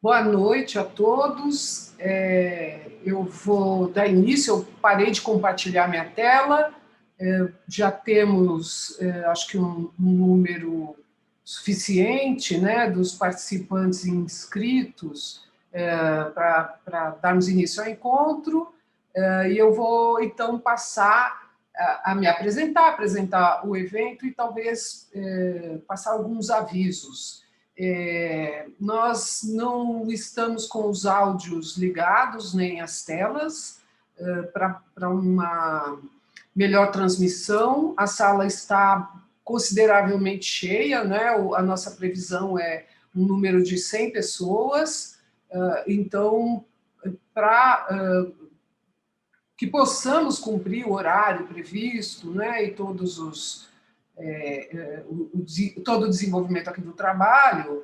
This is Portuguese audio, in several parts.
Boa noite a todos. Eu vou dar início, eu parei de compartilhar minha tela, já temos, acho que um número suficiente, né, dos participantes inscritos para darmos início ao encontro, e eu vou, então, passar a me apresentar o evento e talvez passar alguns avisos. Nós não estamos com os áudios ligados, nem as telas, para uma melhor transmissão. A sala está consideravelmente cheia, né? A nossa previsão é um número de 100 pessoas, então, para que possamos cumprir o horário previsto, né? E todos os todo o desenvolvimento aqui do trabalho,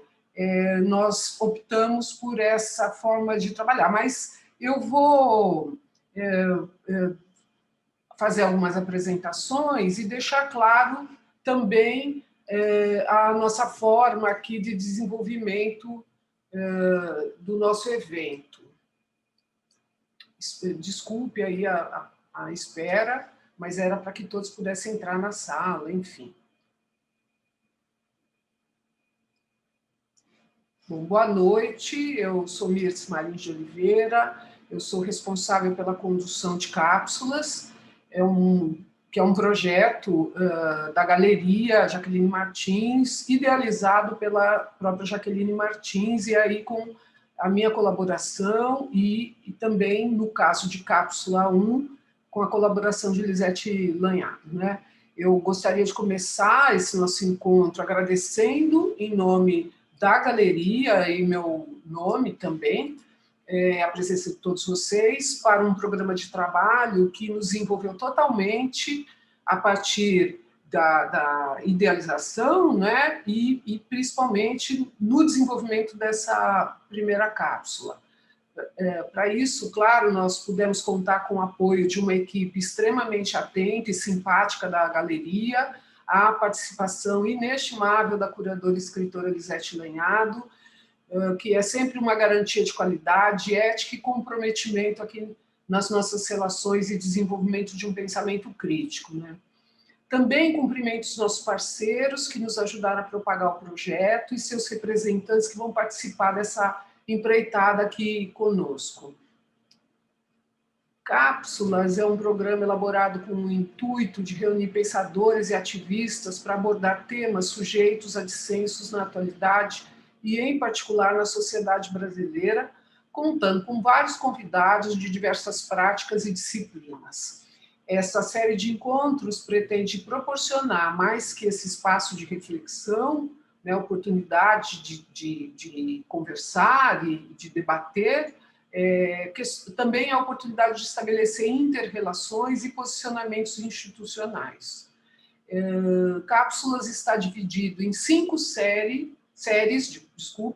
nós optamos por essa forma de trabalhar. Mas eu vou fazer algumas apresentações e deixar claro também a nossa forma aqui de desenvolvimento do nosso evento. Desculpe aí a espera, mas era para que todos pudessem entrar na sala, enfim. Bom, boa noite, eu sou Mirtes Marins de Oliveira, eu sou responsável pela condução de cápsulas, que é um projeto da Galeria Jaqueline Martins, idealizado pela própria Jaqueline Martins, e aí com a minha colaboração e também, no caso de Cápsula 1, com a colaboração de Lisete Lanhado, né? Eu gostaria de começar esse nosso encontro agradecendo, em nome da galeria e meu nome também, a presença de todos vocês, para um programa de trabalho que nos envolveu totalmente a partir da idealização, né, e principalmente no desenvolvimento dessa primeira cápsula. Para isso, claro, nós pudemos contar com o apoio de uma equipe extremamente atenta e simpática da galeria, a participação inestimável da curadora e escritora Lisete Lanhado, que é sempre uma garantia de qualidade, ética e comprometimento aqui nas nossas relações e desenvolvimento de um pensamento crítico, né? Também cumprimento os nossos parceiros que nos ajudaram a propagar o projeto e seus representantes que vão participar dessa empreitada aqui conosco. Cápsulas é um programa elaborado com o intuito de reunir pensadores e ativistas para abordar temas sujeitos a dissensos na atualidade e, em particular, na sociedade brasileira, contando com vários convidados de diversas práticas e disciplinas. Essa série de encontros pretende proporcionar, mais que esse espaço de reflexão, né, oportunidade de conversar e de debater, que também é a oportunidade de estabelecer inter-relações e posicionamentos institucionais. Cápsulas está dividido em 5 séries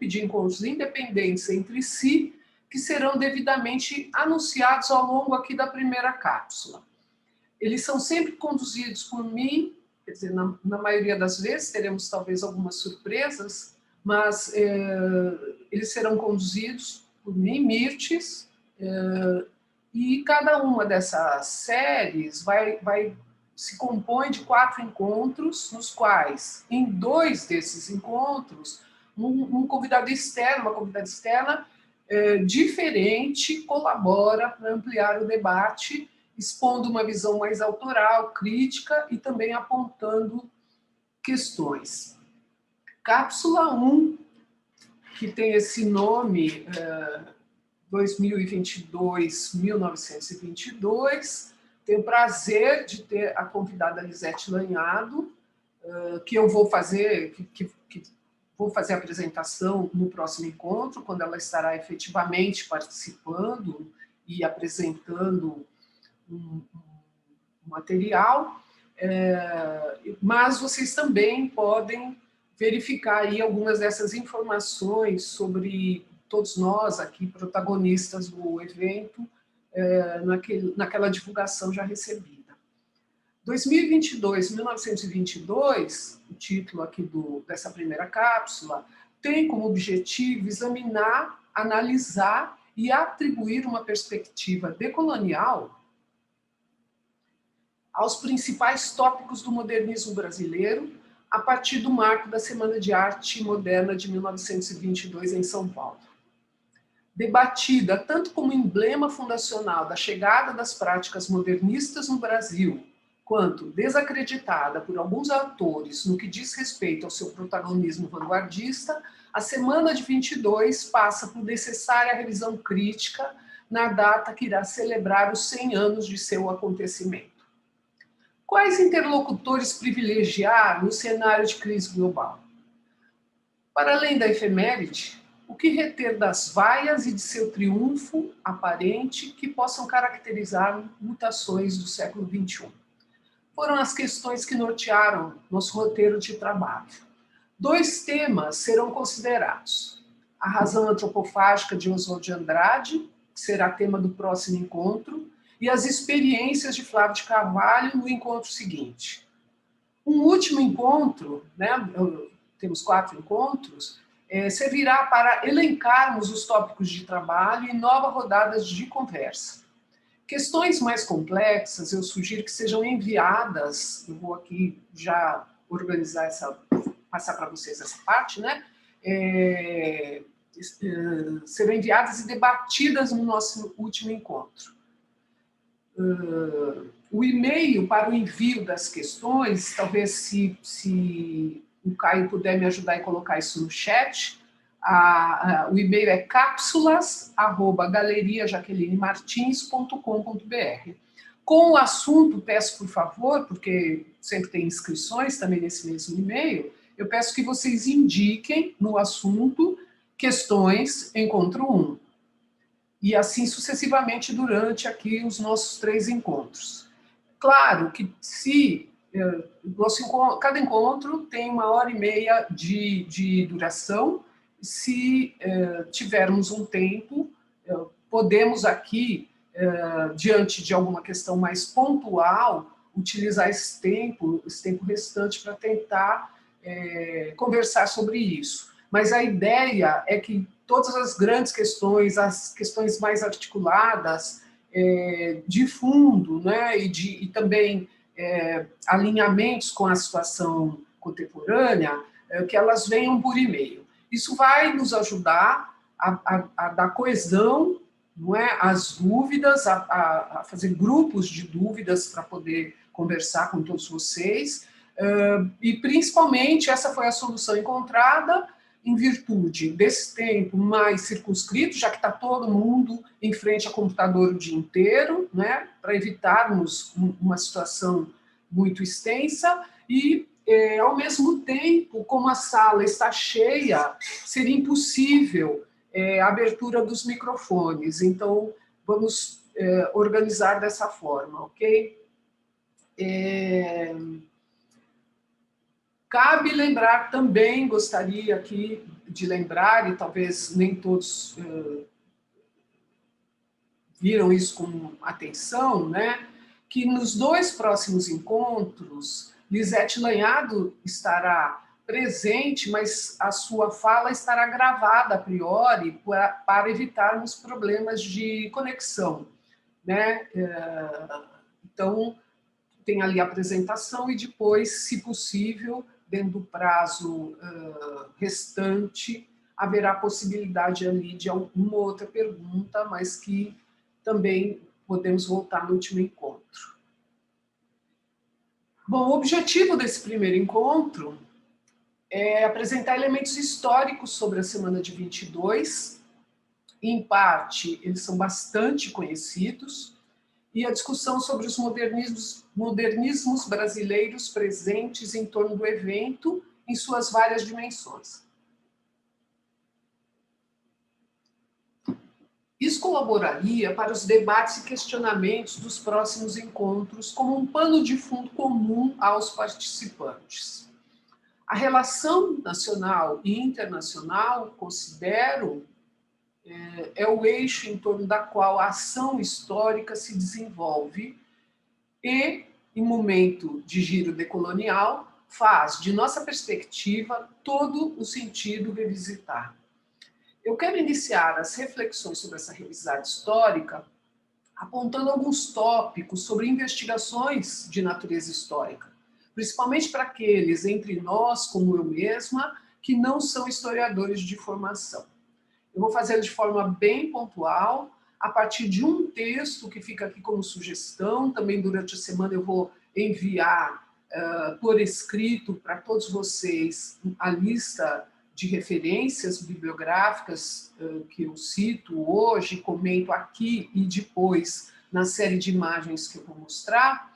de encontros independentes entre si, que serão devidamente anunciados ao longo aqui da primeira cápsula. Eles são sempre conduzidos por mim, quer dizer, na maioria das vezes teremos talvez algumas surpresas, mas eles serão conduzidos por mim, Mirtes, e cada uma dessas séries se compõe de 4 encontros, nos quais, em 2 desses encontros, um convidado externo, uma convidada externa diferente, colabora para ampliar o debate, expondo uma visão mais autoral, crítica e também apontando questões. Cápsula 1, que tem esse nome, 2022-1922, tenho o prazer de ter a convidada Lisete Lanhado, que eu vou fazer, vou fazer a apresentação no próximo encontro, quando ela estará efetivamente participando e apresentando um material, mas vocês também podem verificar aí algumas dessas informações sobre todos nós aqui, protagonistas do evento, naquela divulgação já recebida. 2022, o título aqui dessa primeira cápsula, tem como objetivo examinar analisar e atribuir uma perspectiva decolonial aos principais tópicos do modernismo brasileiro, a partir do marco da Semana de Arte Moderna de 1922 em São Paulo. Debatida tanto como emblema fundacional da chegada das práticas modernistas no Brasil, quanto desacreditada por alguns autores no que diz respeito ao seu protagonismo vanguardista, a Semana de 22 passa por necessária revisão crítica na data que irá celebrar os 100 anos de seu acontecimento. Quais interlocutores privilegiar no cenário de crise global? Para além da efeméride, o que reter das vaias e de seu triunfo aparente que possam caracterizar mutações do século XXI? Foram as questões que nortearam nosso roteiro de trabalho. 2 temas serão considerados: a razão antropofágica de Oswald de Andrade, que será tema do próximo encontro, e as experiências de Flávio de Carvalho no encontro seguinte. Um último encontro, né, temos 4 encontros, servirá para elencarmos os tópicos de trabalho e novas rodadas de conversa. Questões mais complexas, eu sugiro que sejam enviadas, eu vou aqui já organizar passar para vocês essa parte, né? Serão enviadas e debatidas no nosso último encontro. O e-mail para o envio das questões, talvez se o Caio puder me ajudar e colocar isso no chat, o e-mail é cápsulas@galeriajaquelinemartins.com.br. Com o assunto, peço por favor, porque sempre tem inscrições também nesse mesmo e-mail, eu peço que vocês indiquem no assunto questões encontro 1. E assim sucessivamente durante aqui os nossos 3 encontros. Claro que se cada encontro tem 1h30 de duração, se tivermos um tempo, podemos aqui, diante de alguma questão mais pontual, utilizar esse tempo restante para tentar conversar sobre isso. Mas a ideia é que todas as grandes questões, as questões mais articuladas, de fundo, né, e também alinhamentos com a situação contemporânea, que elas venham por e-mail. Isso vai nos ajudar a dar coesão, não é, às dúvidas, a fazer grupos de dúvidas para poder conversar com todos vocês, e principalmente essa foi a solução encontrada em virtude desse tempo mais circunscrito, já que está todo mundo em frente a computador o dia inteiro, né, para evitarmos uma situação muito extensa, e, ao mesmo tempo, como a sala está cheia, seria impossível a abertura dos microfones. Então, vamos organizar dessa forma, ok? Cabe lembrar também, gostaria aqui de lembrar, e talvez nem todos viram isso com atenção, né, que nos 2 próximos encontros, Lisete Lanhado estará presente, mas a sua fala estará gravada a priori para evitarmos problemas de conexão, né? Então, tem ali a apresentação e depois, se possível, dentro do prazo restante, haverá possibilidade ali de alguma outra pergunta, mas que também podemos voltar no último encontro. Bom, o objetivo desse primeiro encontro é apresentar elementos históricos sobre a Semana de 22. Em parte, eles são bastante conhecidos, e a discussão sobre os modernismos brasileiros presentes em torno do evento em suas várias dimensões. Isso colaboraria para os debates e questionamentos dos próximos encontros como um pano de fundo comum aos participantes. A relação nacional e internacional, considero, é o eixo em torno da qual a ação histórica se desenvolve e, em momento de giro decolonial, faz, de nossa perspectiva, todo o sentido revisitar. Eu quero iniciar as reflexões sobre essa revisada histórica apontando alguns tópicos sobre investigações de natureza histórica, principalmente para aqueles entre nós, como eu mesma, que não são historiadores de formação. Eu vou fazer de forma bem pontual, a partir de um texto que fica aqui como sugestão. Também durante a semana eu vou enviar por escrito para todos vocês a lista de referências bibliográficas que eu cito hoje, comento aqui e depois na série de imagens que eu vou mostrar.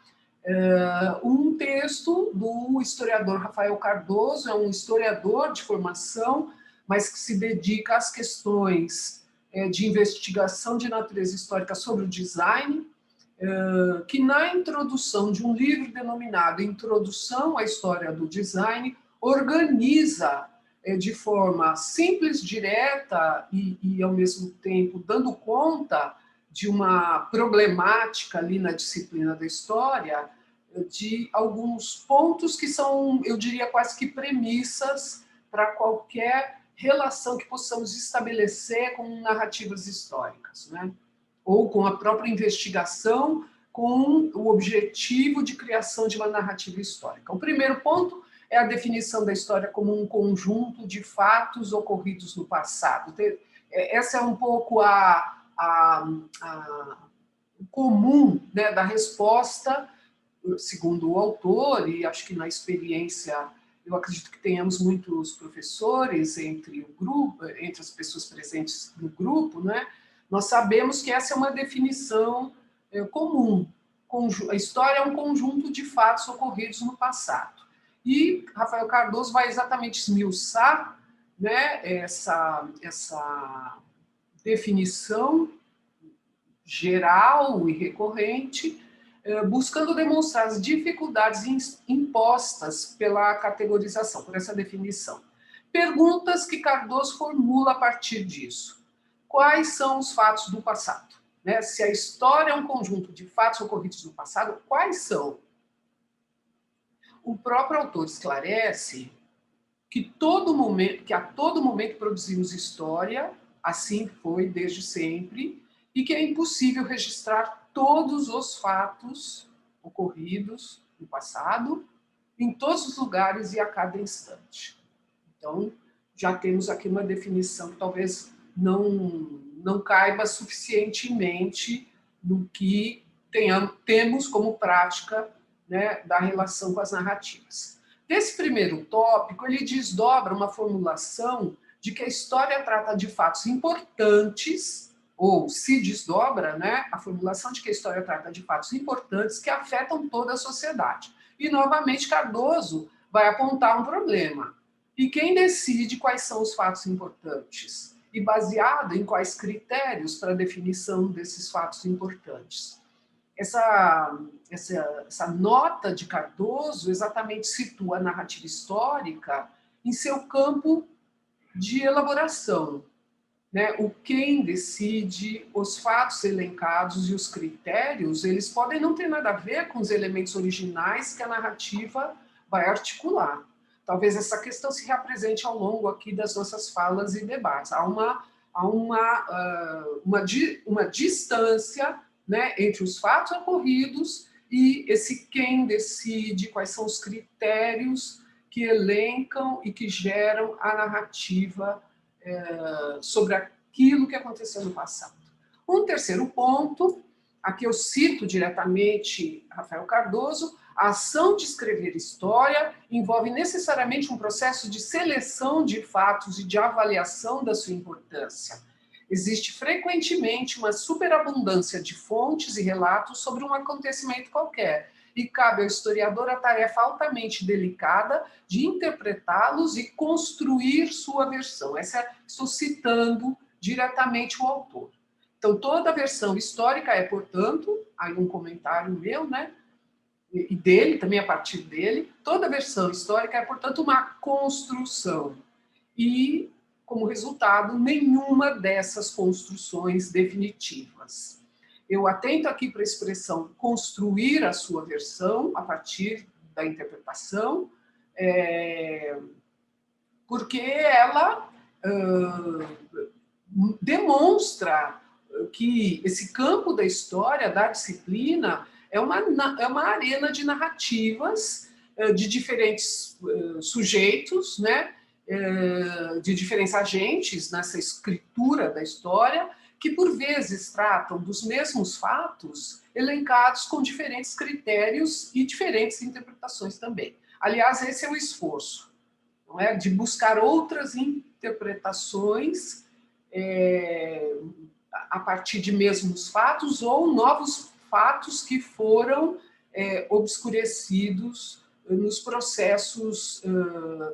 Um texto do historiador Rafael Cardoso, é um historiador de formação, mas que se dedica às questões de investigação de natureza histórica sobre o design, que na introdução de um livro denominado Introdução à História do Design, organiza de forma simples, direta e ao mesmo tempo dando conta de uma problemática ali na disciplina da história, de alguns pontos que são, eu diria, quase que premissas para qualquer relação que possamos estabelecer com narrativas históricas, né? Ou com a própria investigação, com o objetivo de criação de uma narrativa histórica. O primeiro ponto é a definição da história como um conjunto de fatos ocorridos no passado. Essa é um pouco o comum, né, da resposta, segundo o autor, e acho que na experiência, eu acredito que tenhamos muitos professores entre o grupo, entre as pessoas presentes no grupo, né? Nós sabemos que essa é uma definição comum. A história é um conjunto de fatos ocorridos no passado. E Rafael Cardoso vai exatamente esmiuçar, né, essa definição geral e recorrente, buscando demonstrar as dificuldades impostas pela categorização, por essa definição. Perguntas que Cardoso formula a partir disso. Quais são os fatos do passado? Né? Se a história é um conjunto de fatos ocorridos no passado, quais são? O próprio autor esclarece que a todo momento produzimos história, assim foi desde sempre, e que é impossível registrar todos os fatos ocorridos no passado, em todos os lugares e a cada instante. Então, já temos aqui uma definição que talvez não caiba suficientemente no que temos como prática, né, da relação com as narrativas. Desse primeiro tópico, ele desdobra uma formulação de que a história trata de fatos importantes, ou se desdobra, né, a formulação de que a história trata de fatos importantes que afetam toda a sociedade. E, novamente, Cardoso vai apontar um problema. E quem decide quais são os fatos importantes? E baseado em quais critérios para a definição desses fatos importantes? Essa nota de Cardoso exatamente situa a narrativa histórica em seu campo de elaboração, né? O quem decide, os fatos elencados e os critérios, eles podem não ter nada a ver com os elementos originais que a narrativa vai articular. Talvez essa questão se reapresente ao longo aqui das nossas falas e debates. Há uma distância, né, entre os fatos ocorridos e esse quem decide, quais são os critérios que elencam e que geram a narrativa sobre aquilo que aconteceu no passado. Um terceiro ponto, aqui eu cito diretamente Rafael Cardoso: a ação de escrever história envolve necessariamente um processo de seleção de fatos e de avaliação da sua importância. Existe frequentemente uma superabundância de fontes e relatos sobre um acontecimento qualquer, e cabe ao historiador a tarefa altamente delicada de interpretá-los e construir sua versão. Estou citando diretamente o autor. Então, toda a versão histórica é, portanto, aí um comentário meu, né, e dele, também a partir dele, toda a versão histórica é, portanto, uma construção. E, como resultado, nenhuma dessas construções definitivas. Eu atento aqui para a expressão construir a sua versão a partir da interpretação, porque ela demonstra que esse campo da história, da disciplina, é uma arena de narrativas de diferentes sujeitos, né? De diferentes agentes nessa escritura da história, que por vezes tratam dos mesmos fatos, elencados com diferentes critérios e diferentes interpretações também. Aliás, esse é o esforço, não é? De buscar outras interpretações a partir de mesmos fatos ou novos fatos que foram obscurecidos nos processos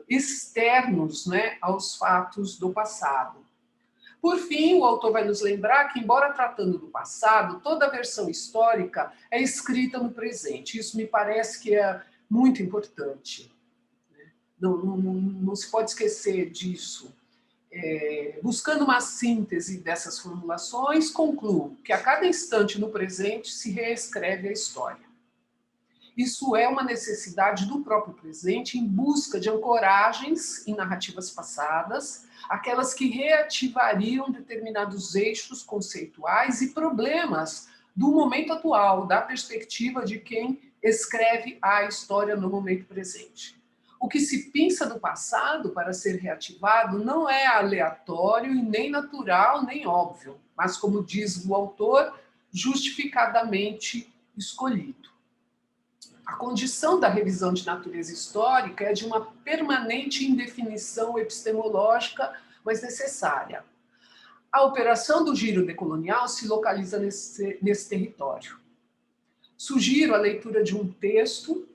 externos, né, aos fatos do passado. Por fim, o autor vai nos lembrar que, embora tratando do passado, toda a versão histórica é escrita no presente. Isso me parece que é muito importante. Não se pode esquecer disso. Buscando uma síntese dessas formulações, concluo que a cada instante no presente se reescreve a história. Isso é uma necessidade do próprio presente em busca de ancoragens em narrativas passadas, aquelas que reativariam determinados eixos conceituais e problemas do momento atual, da perspectiva de quem escreve a história no momento presente. O que se pensa do passado para ser reativado não é aleatório e nem natural, nem óbvio, mas, como diz o autor, justificadamente escolhido. A condição da revisão de natureza histórica é de uma permanente indefinição epistemológica, mas necessária. A operação do giro decolonial se localiza nesse território. Sugiro a leitura de um texto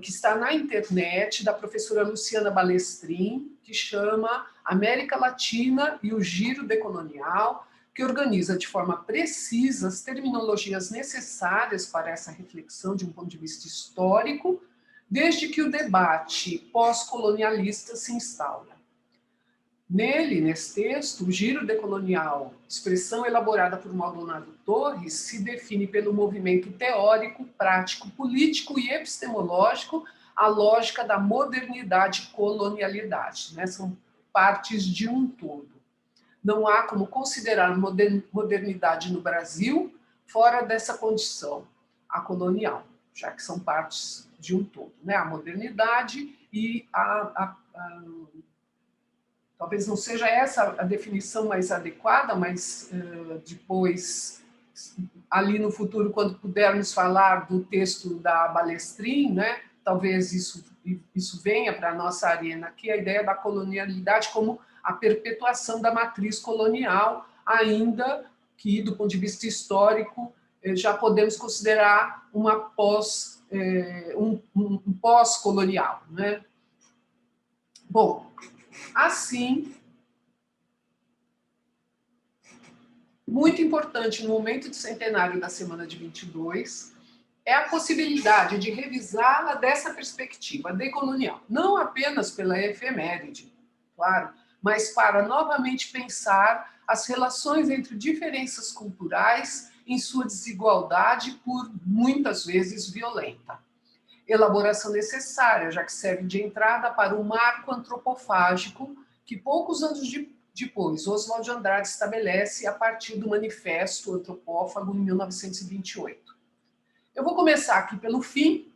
que está na internet, da professora Luciana Balestrin, que chama América Latina e o Giro Decolonial, que organiza de forma precisa as terminologias necessárias para essa reflexão de um ponto de vista histórico, desde que o debate pós-colonialista se instaura. Nesse texto, o giro decolonial, expressão elaborada por Maldonado Torres, se define pelo movimento teórico, prático, político e epistemológico, a lógica da modernidade e colonialidade, né? São partes de um todo. Não há como considerar modernidade no Brasil fora dessa condição, a colonial, já que são partes de um todo, né? A modernidade e talvez não seja essa a definição mais adequada, mas depois, ali no futuro, quando pudermos falar do texto da Balestrin, né, talvez isso venha para a nossa arena aqui, a ideia da colonialidade como a perpetuação da matriz colonial, ainda que, do ponto de vista histórico, já podemos considerar um pós-colonial, né? Bom, assim, muito importante no momento de centenário da semana de 22 é a possibilidade de revisá-la dessa perspectiva decolonial, não apenas pela efeméride, claro, mas para novamente pensar as relações entre diferenças culturais em sua desigualdade, por muitas vezes violenta. Elaboração necessária, já que serve de entrada para o marco antropofágico que poucos anos depois Oswald de Andrade estabelece a partir do Manifesto Antropófago em 1928. Eu vou começar aqui pelo fim,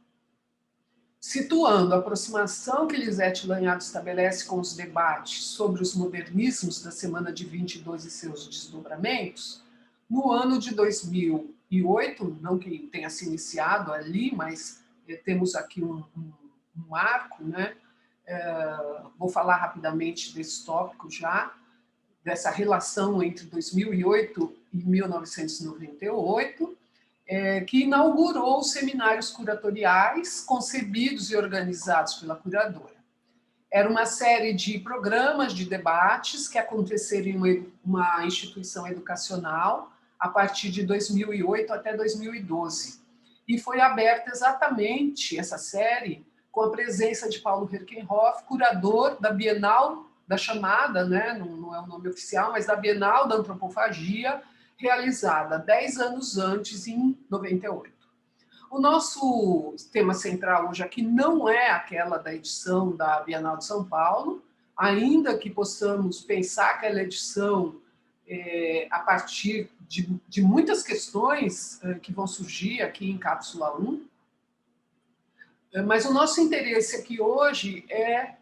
situando a aproximação que Lisete Lanhado estabelece com os debates sobre os modernismos da semana de 22 e seus desdobramentos, no ano de 2008, não que tenha se iniciado ali, mas temos aqui um marco, né? Vou falar rapidamente desse tópico já, dessa relação entre 2008 e 1998, que inaugurou os seminários curatoriais concebidos e organizados pela curadora. Era uma série de programas de debates que aconteceram em uma instituição educacional a partir de 2008 até 2012. E foi aberta exatamente essa série com a presença de Paulo Herkenhoff, curador da Bienal da Chamada, né? Não é o nome oficial, mas da Bienal da Antropofagia, realizada 10 anos antes, em 98. O nosso tema central hoje aqui não é aquela da edição da Bienal de São Paulo, ainda que possamos pensar aquela edição a partir de muitas questões que vão surgir aqui em Cápsula 1, mas o nosso interesse aqui hoje quer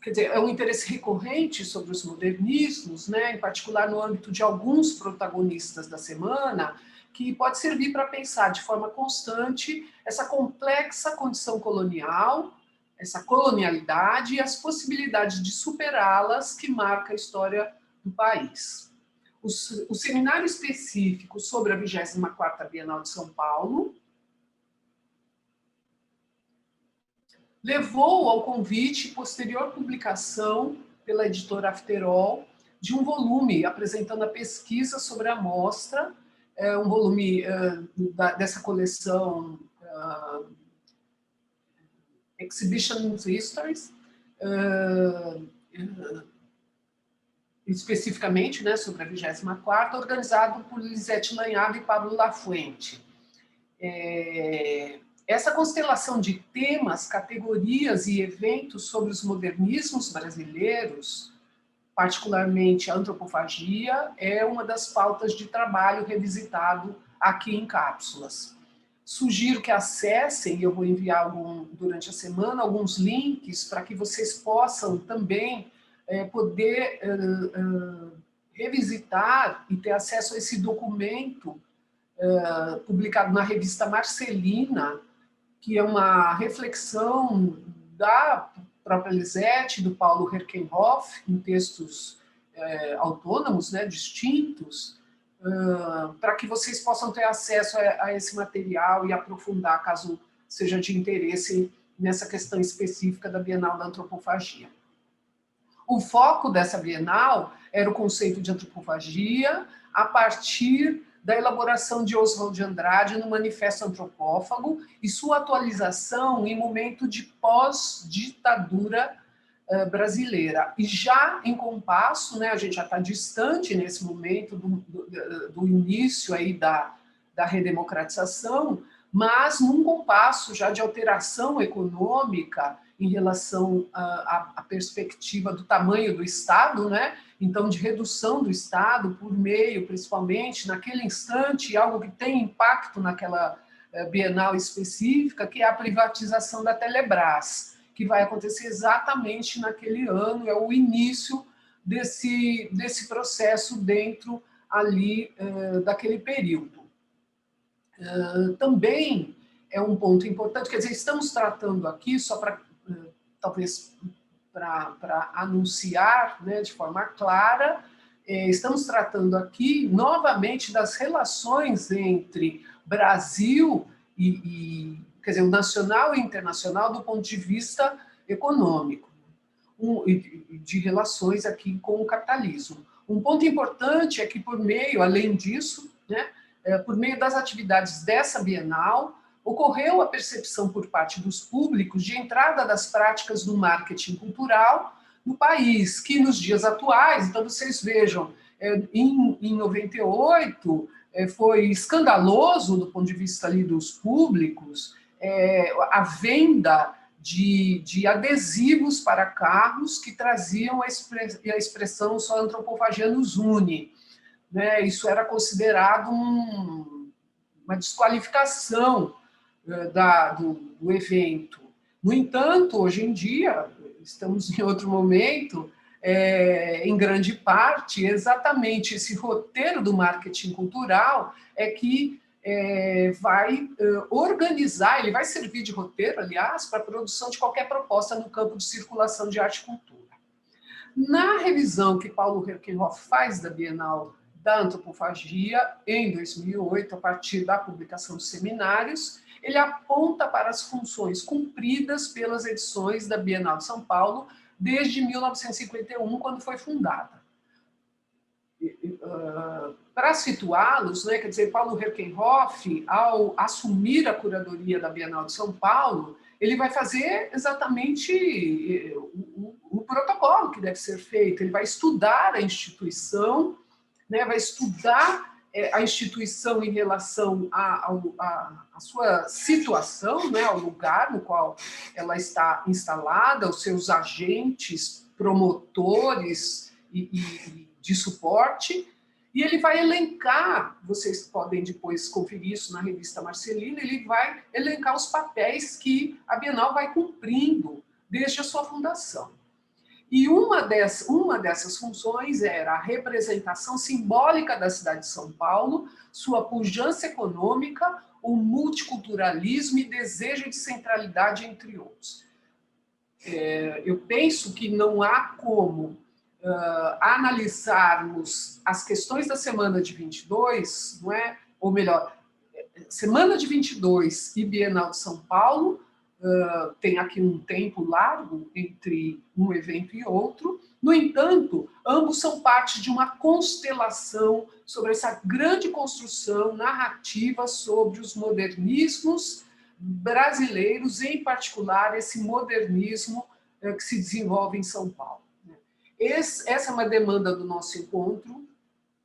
dizer, é um interesse recorrente sobre os modernismos, né, em particular no âmbito de alguns protagonistas da semana, que pode servir para pensar de forma constante essa complexa condição colonial, essa colonialidade e as possibilidades de superá-las que marca a história do país. O seminário específico sobre a 24ª Bienal de São Paulo levou ao convite e posterior publicação pela editora Afterol de um volume apresentando a pesquisa sobre a mostra, um volume dessa coleção Exhibition Histories, especificamente, né, sobre a 24ª, organizado por Lisete Lanhava e Pablo Lafuente. Essa constelação de temas, categorias e eventos sobre os modernismos brasileiros, particularmente a antropofagia, é uma das pautas de trabalho revisitado aqui em Cápsulas. Sugiro que acessem, e eu vou enviar durante a semana, alguns links para que vocês possam também poder revisitar e ter acesso a esse documento publicado na revista Marcelina, que é uma reflexão da própria Lisete, do Paulo Herkenhoff, em textos autônomos, né, distintos, para que vocês possam ter acesso a esse material e aprofundar, caso seja de interesse nessa questão específica da Bienal da Antropofagia. O foco dessa Bienal era o conceito de antropofagia a partir da elaboração de Oswald de Andrade no Manifesto Antropófago e sua atualização em momento de pós-ditadura brasileira. E já em compasso, né, a gente já está distante nesse momento do início aí da redemocratização, mas num compasso já de alteração econômica em relação à perspectiva do tamanho do Estado, né? Então, de redução do Estado por meio, principalmente, naquele instante, algo que tem impacto naquela Bienal específica, que é a privatização da Telebrás, que vai acontecer exatamente naquele ano, é o início desse processo dentro ali daquele período. Também é um ponto importante, quer dizer, estamos tratando aqui, só para, talvez, para anunciar, né, de forma clara, estamos tratando aqui, novamente, das relações entre Brasil quer dizer, o nacional e internacional do ponto de vista econômico, de relações aqui com o capitalismo. Um ponto importante é que, por meio, além disso, né, por meio das atividades dessa Bienal, ocorreu a percepção por parte dos públicos de entrada das práticas do marketing cultural no país, que nos dias atuais, então vocês vejam, em 98, foi escandaloso do ponto de vista ali dos públicos a venda de adesivos para carros que traziam a expressão "só a antropofagia nos une". Né? Isso era considerado uma desqualificação do evento. No entanto, hoje em dia, estamos em outro momento, em grande parte, exatamente esse roteiro do marketing cultural é que vai organizar, ele vai servir de roteiro, aliás, para a produção de qualquer proposta no campo de circulação de arte e cultura. Na revisão que Paulo Herkenhoff faz da Bienal da Antropofagia, em 2008, a partir da publicação dos seminários, ele aponta para as funções cumpridas pelas edições da Bienal de São Paulo desde 1951, quando foi fundada. Para situá-los, né, quer dizer, Paulo Herkenhoff, ao assumir a curadoria da Bienal de São Paulo, ele vai fazer exatamente o protocolo que deve ser feito, ele vai estudar a instituição, né, vai estudar a instituição em relação à sua situação, né, ao lugar no qual ela está instalada, os seus agentes promotores e de suporte, e ele vai elencar, vocês podem depois conferir isso na revista Marcelino, ele vai elencar os papéis que a Bienal vai cumprindo desde a sua fundação. E uma dessas funções era a representação simbólica da cidade de São Paulo, sua pujança econômica, o multiculturalismo e desejo de centralidade, entre outros. Eu penso que não há como analisarmos as questões da Semana de 22, não é? Ou melhor, Semana de 22 e Bienal de São Paulo, tem aqui um tempo largo entre um evento e outro. No entanto, ambos são parte de uma constelação sobre essa grande construção narrativa sobre os modernismos brasileiros, em particular esse modernismo que se desenvolve em São Paulo. Essa é uma demanda do nosso encontro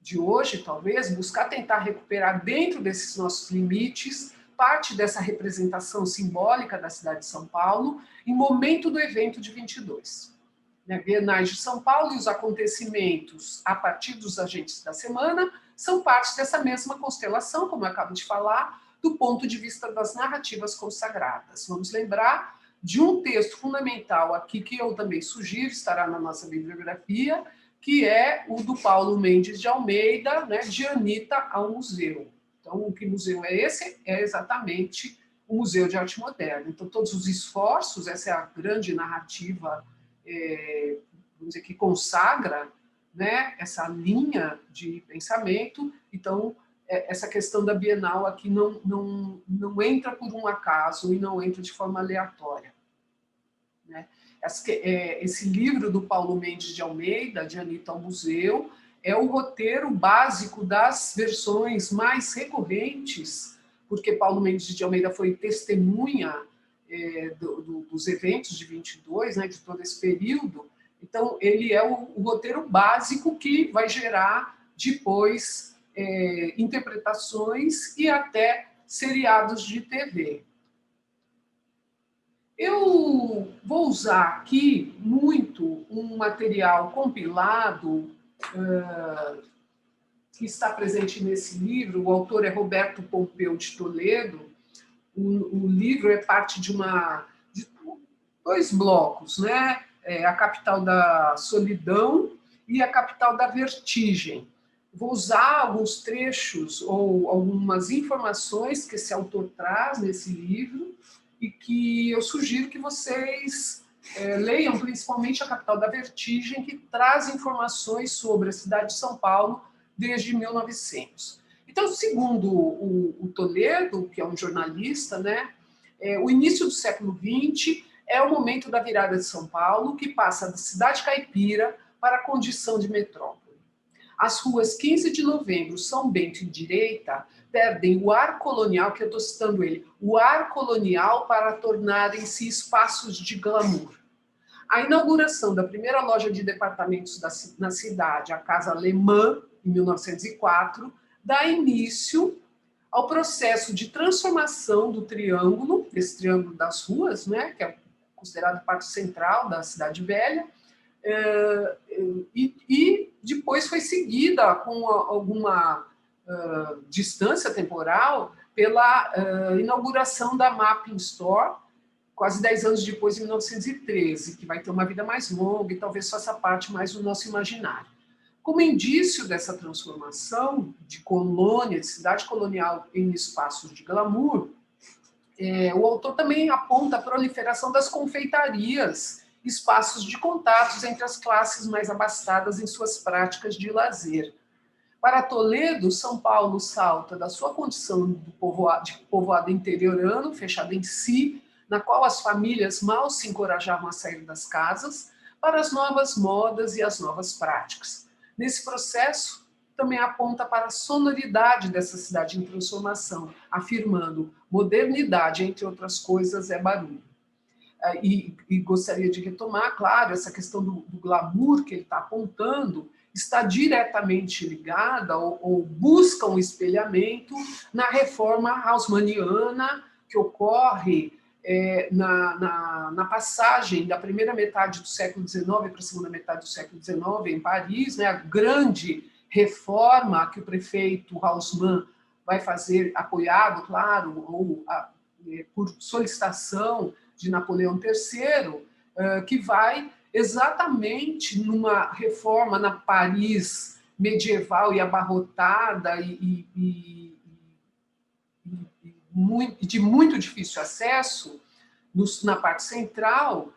de hoje, talvez, buscar tentar recuperar dentro desses nossos limites parte dessa representação simbólica da cidade de São Paulo em momento do evento de 22. Bienais de São Paulo e os acontecimentos a partir dos agentes da semana são parte dessa mesma constelação, como eu acabo de falar, do ponto de vista das narrativas consagradas. Vamos lembrar de um texto fundamental aqui que eu também sugiro, estará na nossa bibliografia, que é o do Paulo Mendes de Almeida, né, de Anitta ao Museu. Então, que museu é esse? É exatamente o Museu de Arte Moderna. Então, todos os esforços, essa é a grande narrativa, vamos dizer, que consagra, né, essa linha de pensamento. Então, essa questão da Bienal aqui não entra por um acaso e não entra de forma aleatória. Né? Esse livro do Paulo Mendes de Almeida, de Anitta ao Museu, é o roteiro básico das versões mais recorrentes, porque Paulo Mendes de Almeida foi testemunha dos eventos de 22, né, de todo esse período. Então, ele é o roteiro básico que vai gerar depois interpretações e até seriados de TV. Eu vou usar aqui muito um material compilado que está presente nesse livro. O autor é Roberto Pompeu de Toledo. O livro é parte de dois blocos, né? A Capital da Solidão e a Capital da Vertigem. Vou usar alguns trechos ou algumas informações que esse autor traz nesse livro e que eu sugiro que vocês leiam, principalmente a Capital da Vertigem, que traz informações sobre a cidade de São Paulo desde 1900. Então, segundo o Toledo, que é um jornalista, né, o início do século XX é o momento da virada de São Paulo, que passa da cidade caipira para a condição de metrópole. As ruas 15 de Novembro, São Bento e Direita perdem o ar colonial, que eu estou citando ele, o ar colonial para tornarem-se espaços de glamour. A inauguração da primeira loja de departamentos na cidade, a Casa Alemã, em 1904, dá início ao processo de transformação do triângulo, esse triângulo das ruas, né, que é considerado parte central da cidade velha, e depois foi seguida com alguma distância temporal pela inauguração da Mapping Store, quase 10 anos depois, em 1913, que vai ter uma vida mais longa e talvez faça parte mais do nosso imaginário. Como indício dessa transformação de colônia, de cidade colonial em espaços de glamour, o autor também aponta a proliferação das confeitarias, espaços de contatos entre as classes mais abastadas em suas práticas de lazer. Para Toledo, São Paulo salta da sua condição de povoado interiorano, fechado em si, na qual as famílias mal se encorajavam a sair das casas, para as novas modas e as novas práticas. Nesse processo, também aponta para a sonoridade dessa cidade em transformação, afirmando: modernidade, entre outras coisas, é barulho. E gostaria de retomar, claro, essa questão do glamour que ele está apontando está diretamente ligada ou busca um espelhamento na reforma haussmanniana que ocorre na passagem da primeira metade do século XIX para a segunda metade do século XIX, em Paris, né, a grande reforma que o prefeito Haussmann vai fazer, apoiado, claro, ou por solicitação de Napoleão III, que vai exatamente numa reforma na Paris medieval e abarrotada de muito difícil acesso, na parte central,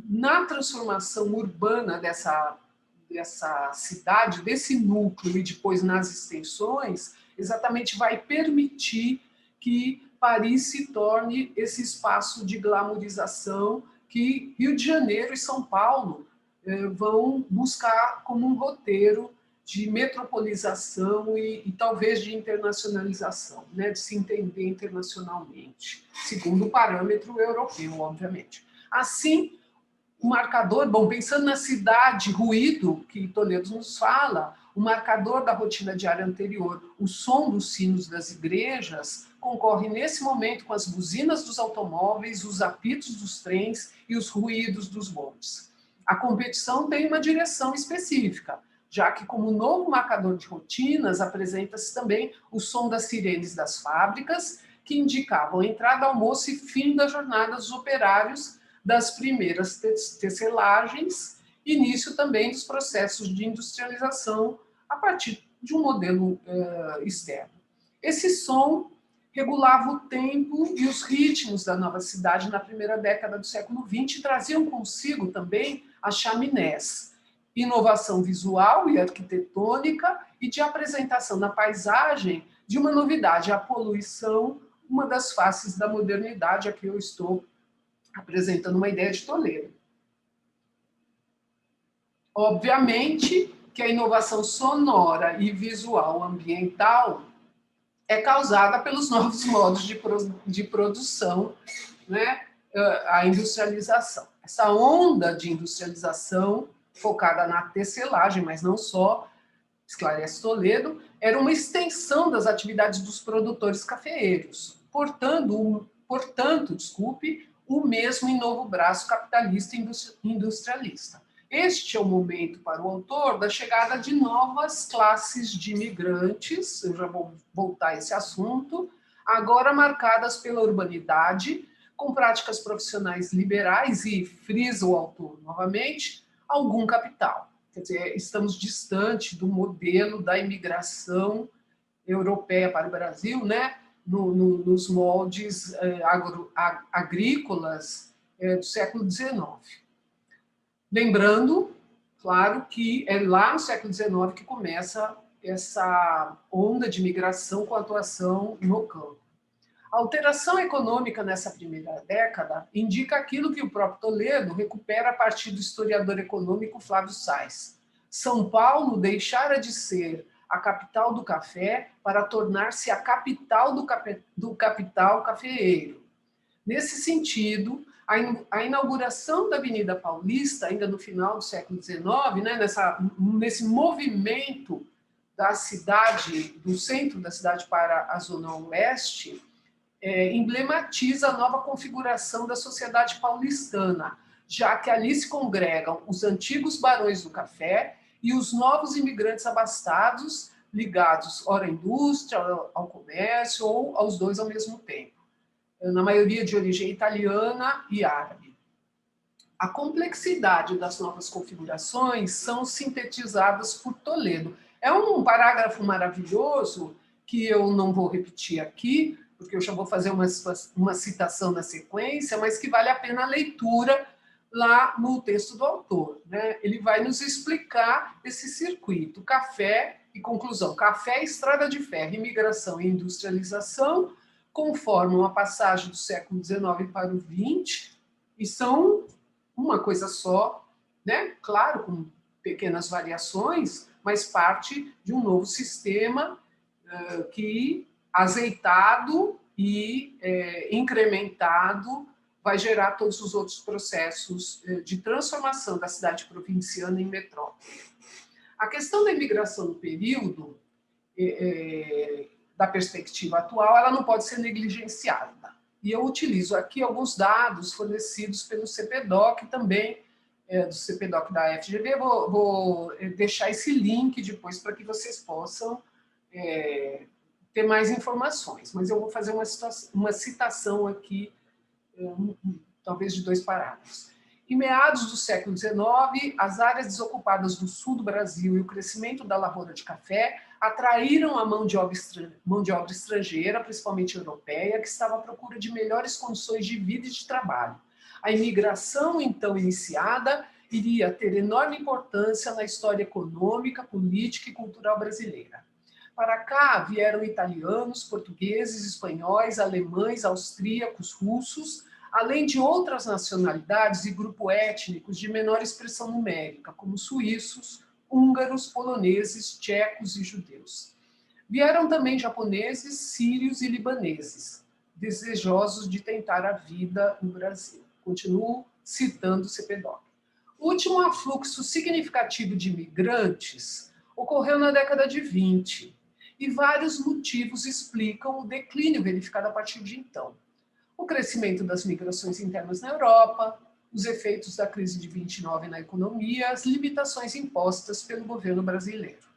na transformação urbana dessa cidade, desse núcleo e depois nas extensões, exatamente vai permitir que Paris se torne esse espaço de glamourização que Rio de Janeiro e São Paulo vão buscar como um roteiro de metropolização e talvez de internacionalização, né, de se entender internacionalmente, segundo o parâmetro europeu, obviamente. Assim, o marcador, bom, pensando na cidade, ruído, que Toledo nos fala, o marcador da rotina diária anterior, o som dos sinos das igrejas, concorre nesse momento com as buzinas dos automóveis, os apitos dos trens e os ruídos dos bondes. A competição tem uma direção específica, já que, como novo marcador de rotinas, apresenta-se também o som das sirenes das fábricas, que indicavam entrada, almoço e fim da jornada dos operários das primeiras tecelagens, início também dos processos de industrialização a partir de um modelo externo. Esse som regulava o tempo e os ritmos da nova cidade na primeira década do século XX e traziam consigo também as chaminés, inovação visual e arquitetônica e de apresentação na paisagem de uma novidade, a poluição, uma das faces da modernidade. Aqui eu estou apresentando uma ideia de Toledo. Obviamente que a inovação sonora e visual ambiental é causada pelos novos modos de produção, né? A industrialização. Essa onda de industrialização focada na tecelagem, mas não só, esclarece Toledo, era uma extensão das atividades dos produtores cafeeiros, portanto, o mesmo em novo braço capitalista e industrialista. Este é o momento para o autor da chegada de novas classes de imigrantes, eu já vou voltar a esse assunto, agora marcadas pela urbanidade, com práticas profissionais liberais e, frisa o autor novamente, algum capital. Quer dizer, estamos distante do modelo da imigração europeia para o Brasil, né? Nos moldes agrícolas do século XIX. Lembrando, claro, que é lá no século XIX que começa essa onda de migração com atuação no campo. A alteração econômica nessa primeira década indica aquilo que o próprio Toledo recupera a partir do historiador econômico Flávio Sais. São Paulo deixara de ser a capital do café para tornar-se a capital do capital cafeeiro. Nesse sentido, a inauguração da Avenida Paulista, ainda no final do século XIX, né, nesse movimento da cidade, do centro da cidade para a zona oeste, emblematiza a nova configuração da sociedade paulistana, já que ali se congregam os antigos barões do café e os novos imigrantes abastados, ligados ora à indústria, ao comércio, ou aos dois ao mesmo tempo, na maioria de origem italiana e árabe. A complexidade das novas configurações são sintetizadas por Toledo. É um parágrafo maravilhoso que eu não vou repetir aqui, porque eu já vou fazer uma citação na sequência, mas que vale a pena a leitura lá no texto do autor, né? Ele vai nos explicar esse circuito, café e conclusão. Café, estrada de ferro, imigração e industrialização conformam a passagem do século XIX para o XX e são uma coisa só, né? Claro, com pequenas variações, mas parte de um novo sistema que, azeitado e incrementado, vai gerar todos os outros processos de transformação da cidade provinciana em metrópole. A questão da imigração no período, da perspectiva atual, ela não pode ser negligenciada. E eu utilizo aqui alguns dados fornecidos pelo CPDOC também, do CPDOC da FGV. Vou deixar esse link depois para que vocês possam ter mais informações. Mas eu vou fazer uma citação aqui, talvez de 2 parágrafos. Em meados do século XIX, as áreas desocupadas do sul do Brasil e o crescimento da lavoura de café atraíram a mão de obra estrangeira, principalmente europeia, que estava à procura de melhores condições de vida e de trabalho. A imigração, então iniciada, iria ter enorme importância na história econômica, política e cultural brasileira. Para cá vieram italianos, portugueses, espanhóis, alemães, austríacos, russos, além de outras nacionalidades e grupos étnicos de menor expressão numérica, como suíços, húngaros, poloneses, tchecos e judeus. Vieram também japoneses, sírios e libaneses, desejosos de tentar a vida no Brasil. Continuo citando o CPDOC. O último afluxo significativo de imigrantes ocorreu na década de 20, e vários motivos explicam o declínio verificado a partir de então. O crescimento das migrações internas na Europa, os efeitos da crise de 29 na economia, as limitações impostas pelo governo brasileiro.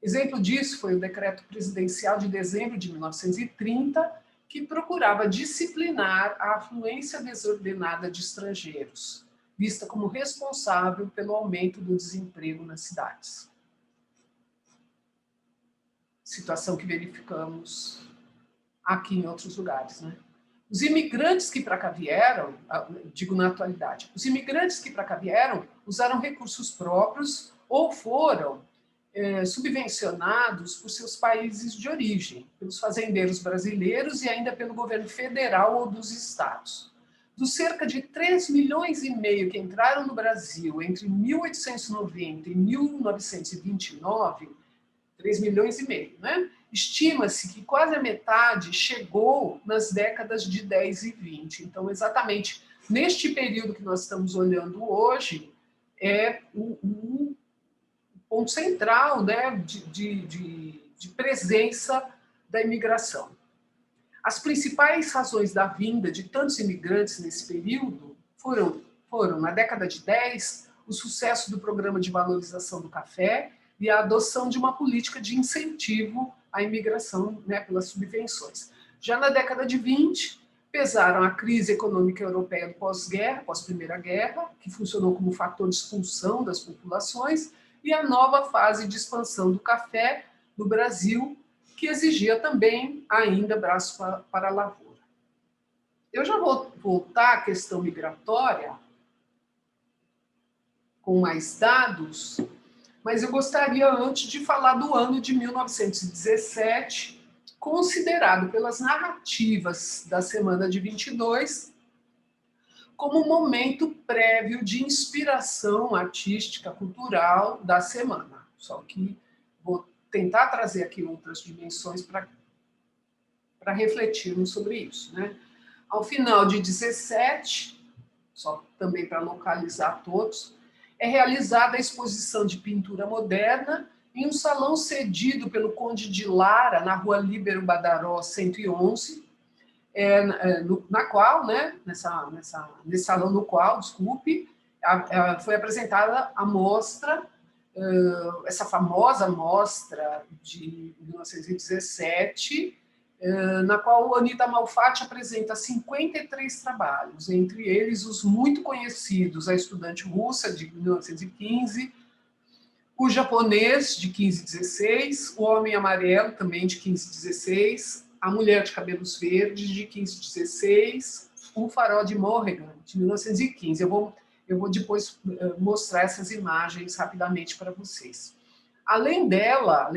Exemplo disso foi o decreto presidencial de dezembro de 1930, que procurava disciplinar a afluência desordenada de estrangeiros, vista como responsável pelo aumento do desemprego nas cidades. Situação que verificamos aqui em outros lugares, né? Os imigrantes que para cá vieram, digo na atualidade, os imigrantes que para cá vieram usaram recursos próprios ou foram subvencionados por seus países de origem, pelos fazendeiros brasileiros e ainda pelo governo federal ou dos estados. Dos cerca de 3,5 milhões que entraram no Brasil entre 1890 e 1929, 3,5 milhões, né? Estima-se que quase a metade chegou nas décadas de 10 e 20. Então, exatamente neste período que nós estamos olhando hoje, é o ponto central, né, de presença da imigração. As principais razões da vinda de tantos imigrantes nesse período foram na década de 10, o sucesso do programa de valorização do café e a adoção de uma política de incentivo à imigração, né, pelas subvenções. Já na década de 20, pesaram a crise econômica europeia do pós-guerra, pós-Primeira Guerra, que funcionou como fator de expulsão das populações, e a nova fase de expansão do café no Brasil, que exigia também ainda braço para a lavoura. Eu já vou voltar à questão migratória com mais dados, mas eu gostaria antes de falar do ano de 1917, considerado pelas narrativas da semana de 22 como um momento prévio de inspiração artística, cultural da semana. Só que vou tentar trazer aqui outras dimensões para refletirmos sobre isso, né? Ao final de 17, só também para localizar todos, é realizada a exposição de pintura moderna em um salão cedido pelo Conde de Lara, na rua Líbero Badaró 111, na qual, né, nesse salão no qual, desculpe, foi apresentada a mostra, essa famosa mostra de 1917, na qual Anita Malfatti apresenta 53 trabalhos, entre eles os muito conhecidos, A Estudante Russa, de 1915, O Japonês, de 1516, O Homem Amarelo, também de 1516, A Mulher de Cabelos Verdes, de 1516, O Farol de Morrigan, de 1915. Eu vou depois mostrar essas imagens rapidamente para vocês. Além dela,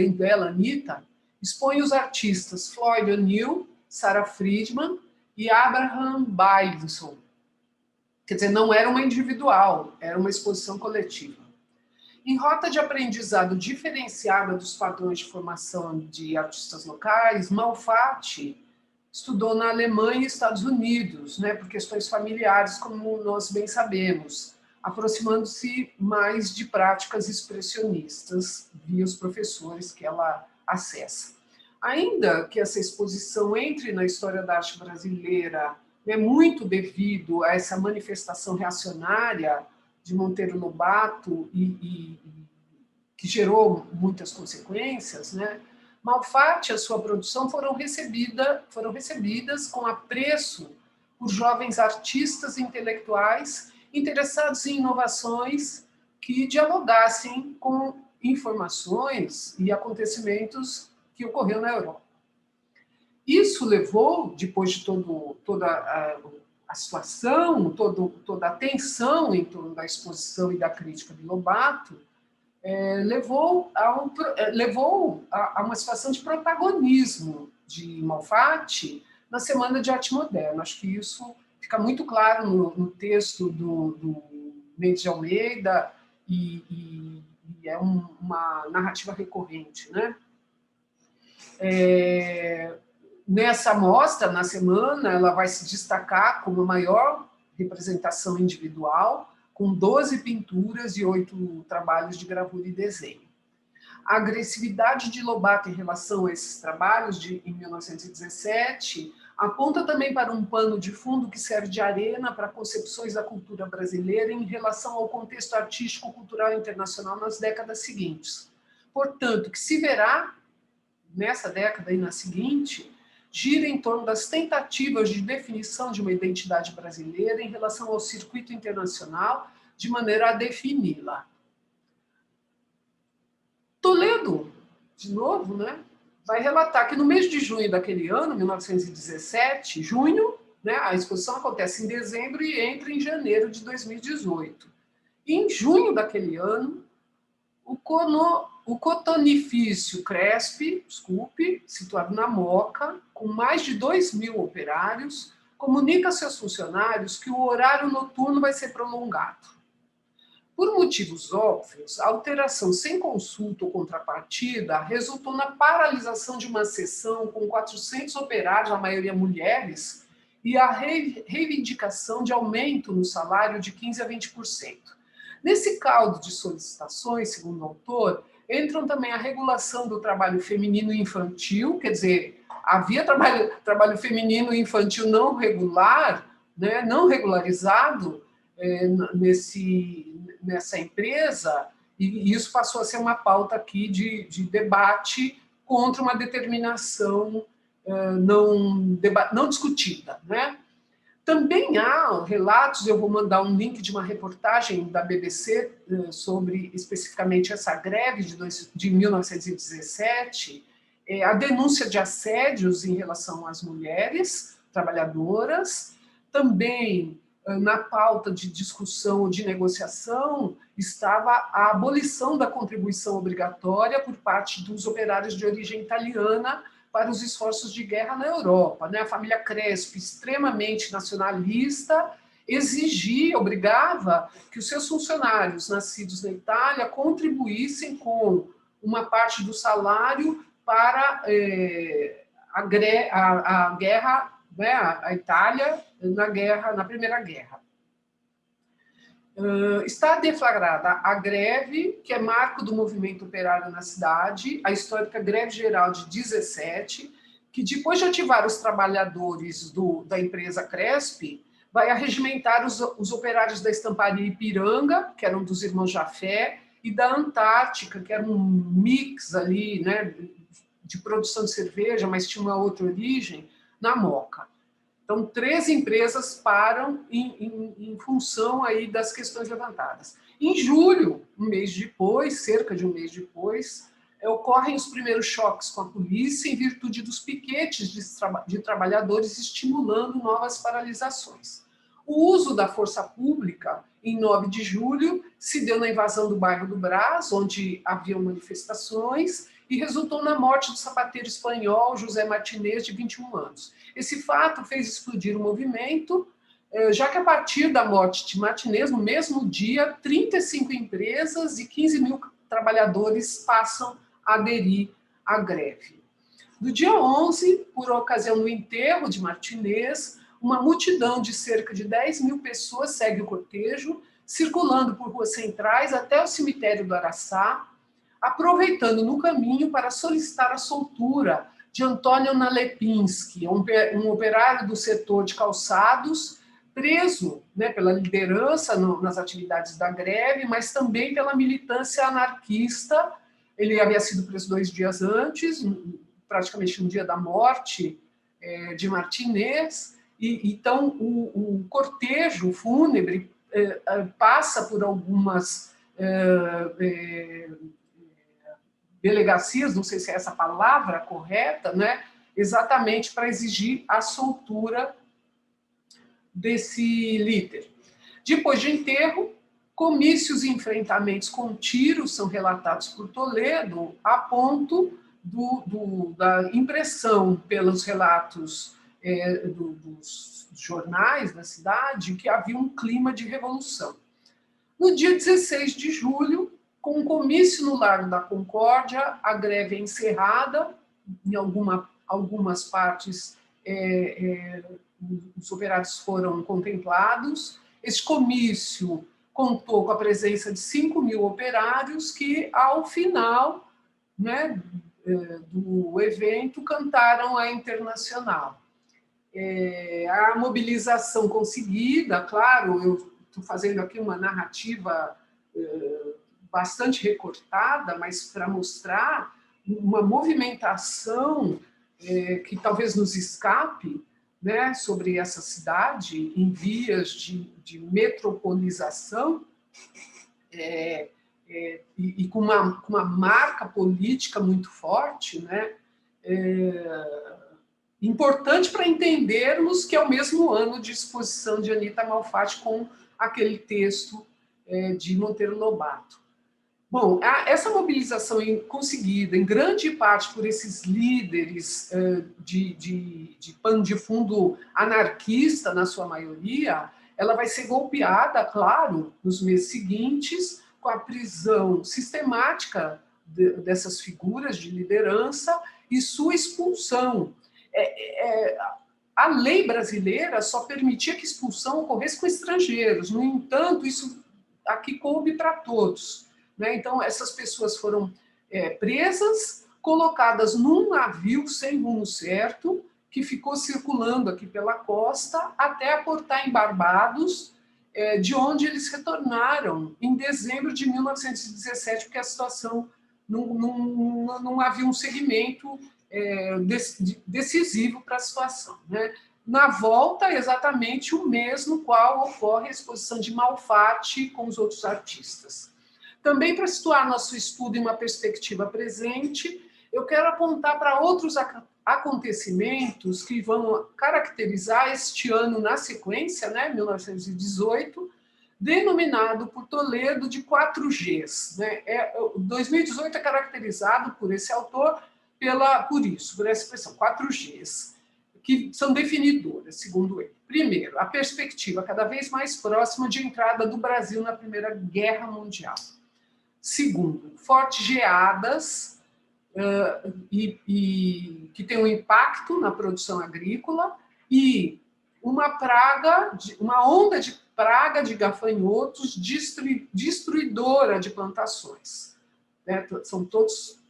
Anita, expõe os artistas Floyd O'Neill, Sarah Friedman e Abraham Beilinson. Quer dizer, não era uma individual, era uma exposição coletiva. Em rota de aprendizado diferenciada dos padrões de formação de artistas locais, Malfatti estudou na Alemanha e Estados Unidos, né, por questões familiares, como nós bem sabemos, aproximando-se mais de práticas expressionistas via os professores que ela acessa. Ainda que essa exposição entre na história da arte brasileira, né, muito devido a essa manifestação reacionária de Monteiro Lobato que gerou muitas consequências, né, Malfatti e a sua produção foram recebidas com apreço por jovens artistas e intelectuais interessados em inovações que dialogassem com informações e acontecimentos que ocorreram na Europa. Isso levou, depois de toda a situação, toda a tensão em torno da exposição e da crítica de Lobato, levou a uma situação de protagonismo de Malfatti na Semana de Arte Moderna. Acho que isso fica muito claro no texto do Mendes de Almeida e é uma narrativa recorrente, né? Nessa mostra, na semana, ela vai se destacar como a maior representação individual, com 12 pinturas e 8 trabalhos de gravura e desenho. A agressividade de Lobato em relação a esses trabalhos, em 1917, aponta também para um pano de fundo que serve de arena para concepções da cultura brasileira em relação ao contexto artístico-cultural internacional nas décadas seguintes. Portanto, que se verá nessa década e na seguinte, gira em torno das tentativas de definição de uma identidade brasileira em relação ao circuito internacional, de maneira a defini-la. Toledo, de novo, né, vai relatar que no mês de junho daquele ano, 1917, né, a exposição acontece em dezembro e entra em janeiro de 2018. E em junho daquele ano, o cotonifício Crespi, situado na Moca, com mais de 2.000 operários, comunica a seus funcionários que o horário noturno vai ser prolongado. Por motivos óbvios, a alteração sem consulta ou contrapartida resultou na paralisação de uma sessão com 400 operários, a maioria mulheres, e a reivindicação de aumento no salário de 15% a 20%. Nesse caldo de solicitações, segundo o autor, entram também a regulação do trabalho feminino e infantil, quer dizer, havia trabalho feminino e infantil não regular, né, não regularizado nessa empresa, e isso passou a ser uma pauta aqui de debate contra uma determinação não discutida, né? Também há relatos, eu vou mandar um link de uma reportagem da BBC sobre especificamente essa greve de 1917, a denúncia de assédios em relação às mulheres trabalhadoras. Também na pauta de discussão ou de negociação estava a abolição da contribuição obrigatória por parte dos operários de origem italiana para os esforços de guerra na Europa, né? A família Crespi, extremamente nacionalista, obrigava que os seus funcionários nascidos na Itália contribuíssem com uma parte do salário para a guerra, né? A Itália na Primeira Guerra. Está deflagrada a greve, que é marco do movimento operário na cidade, a histórica greve geral de 17, que depois de ativar os trabalhadores da empresa Crespi, vai arregimentar os operários da estamparia Ipiranga, que eram dos irmãos Jafé, e da Antártica, que era um mix ali, né, de produção de cerveja, mas tinha uma outra origem, na Moca. Então, 3 empresas param em função aí das questões levantadas. Em julho, cerca de um mês depois, ocorrem os primeiros choques com a polícia em virtude dos piquetes de trabalhadores estimulando novas paralisações. O uso da força pública, em 9 de julho, se deu na invasão do bairro do Brás, onde haviam manifestações, e resultou na morte do sapateiro espanhol José Martinez, de 21 anos. Esse fato fez explodir o movimento, já que a partir da morte de Martinez, no mesmo dia, 35 empresas e 15.000 trabalhadores passam a aderir à greve. No dia 11, por ocasião do enterro de Martinez, uma multidão de cerca de 10.000 pessoas segue o cortejo, circulando por ruas centrais até o cemitério do Araçá, aproveitando no caminho para solicitar a soltura de Antônio Nalepinski, um operário do setor de calçados, preso, né, pela liderança nas atividades da greve, mas também pela militância anarquista. Ele havia sido preso 2 dias antes, praticamente no dia da morte de Martinez, e então o cortejo fúnebre passa por algumas delegacias, não sei se é essa palavra correta, né, exatamente para exigir a soltura desse líder. Depois de enterro, comícios e enfrentamentos com tiros são relatados por Toledo, a ponto da impressão pelos relatos dos jornais da cidade que havia um clima de revolução. No dia 16 de julho, com um comício no Largo da Concórdia, a greve é encerrada, em algumas partes os operários foram contemplados. Esse comício contou com a presença de 5.000 operários que, ao final, né, do evento, cantaram a Internacional. A mobilização conseguida, claro, eu estou fazendo aqui uma narrativa bastante recortada, mas para mostrar uma movimentação que talvez nos escape, né, sobre essa cidade em vias de metropolização e com uma marca política muito forte, né, importante para entendermos que é o mesmo ano de exposição de Anita Malfatti com aquele texto de Monteiro Lobato. Bom, essa mobilização conseguida em grande parte por esses líderes de pano de fundo anarquista, na sua maioria, ela vai ser golpeada, claro, nos meses seguintes, com a prisão sistemática dessas figuras de liderança e sua expulsão. A lei brasileira só permitia que expulsão ocorresse com estrangeiros, no entanto, isso aqui coube para todos. Então, essas pessoas foram presas, colocadas num navio sem rumo certo, que ficou circulando aqui pela costa, até aportar em Barbados, de onde eles retornaram em dezembro de 1917, porque a situação não havia um segmento decisivo para a situação. Né? Na volta, exatamente o mês no qual ocorre a exposição de Malfatti com os outros artistas. Também para situar nosso estudo em uma perspectiva presente, eu quero apontar para outros acontecimentos que vão caracterizar este ano na sequência, né, 1918, denominado por Toledo de 4Gs. Né? 2018 é caracterizado por esse autor por essa expressão, 4Gs, que são definidoras, segundo ele. Primeiro, a perspectiva cada vez mais próxima de entrada do Brasil na Primeira Guerra Mundial. Segundo, fortes geadas que tem um impacto na produção agrícola e uma onda de praga de gafanhotos destruidora de plantações. Né? São todas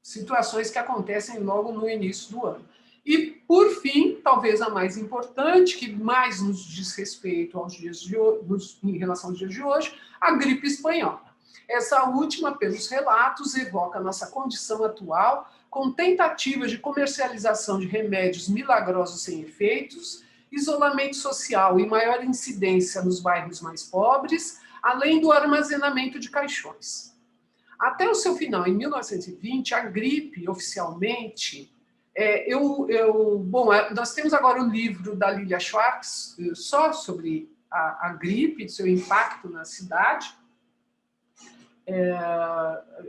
situações que acontecem logo no início do ano. E, por fim, talvez a mais importante, que mais nos diz respeito aos dias de hoje, em relação aos dias de hoje, a gripe espanhola. Essa última, pelos relatos, evoca a nossa condição atual, com tentativas de comercialização de remédios milagrosos sem efeitos, isolamento social e maior incidência nos bairros mais pobres, além do armazenamento de caixões. Até o seu final, em 1920, a gripe, oficialmente... nós temos agora o livro da Lilia Schwartz, só sobre a gripe, seu impacto na cidade.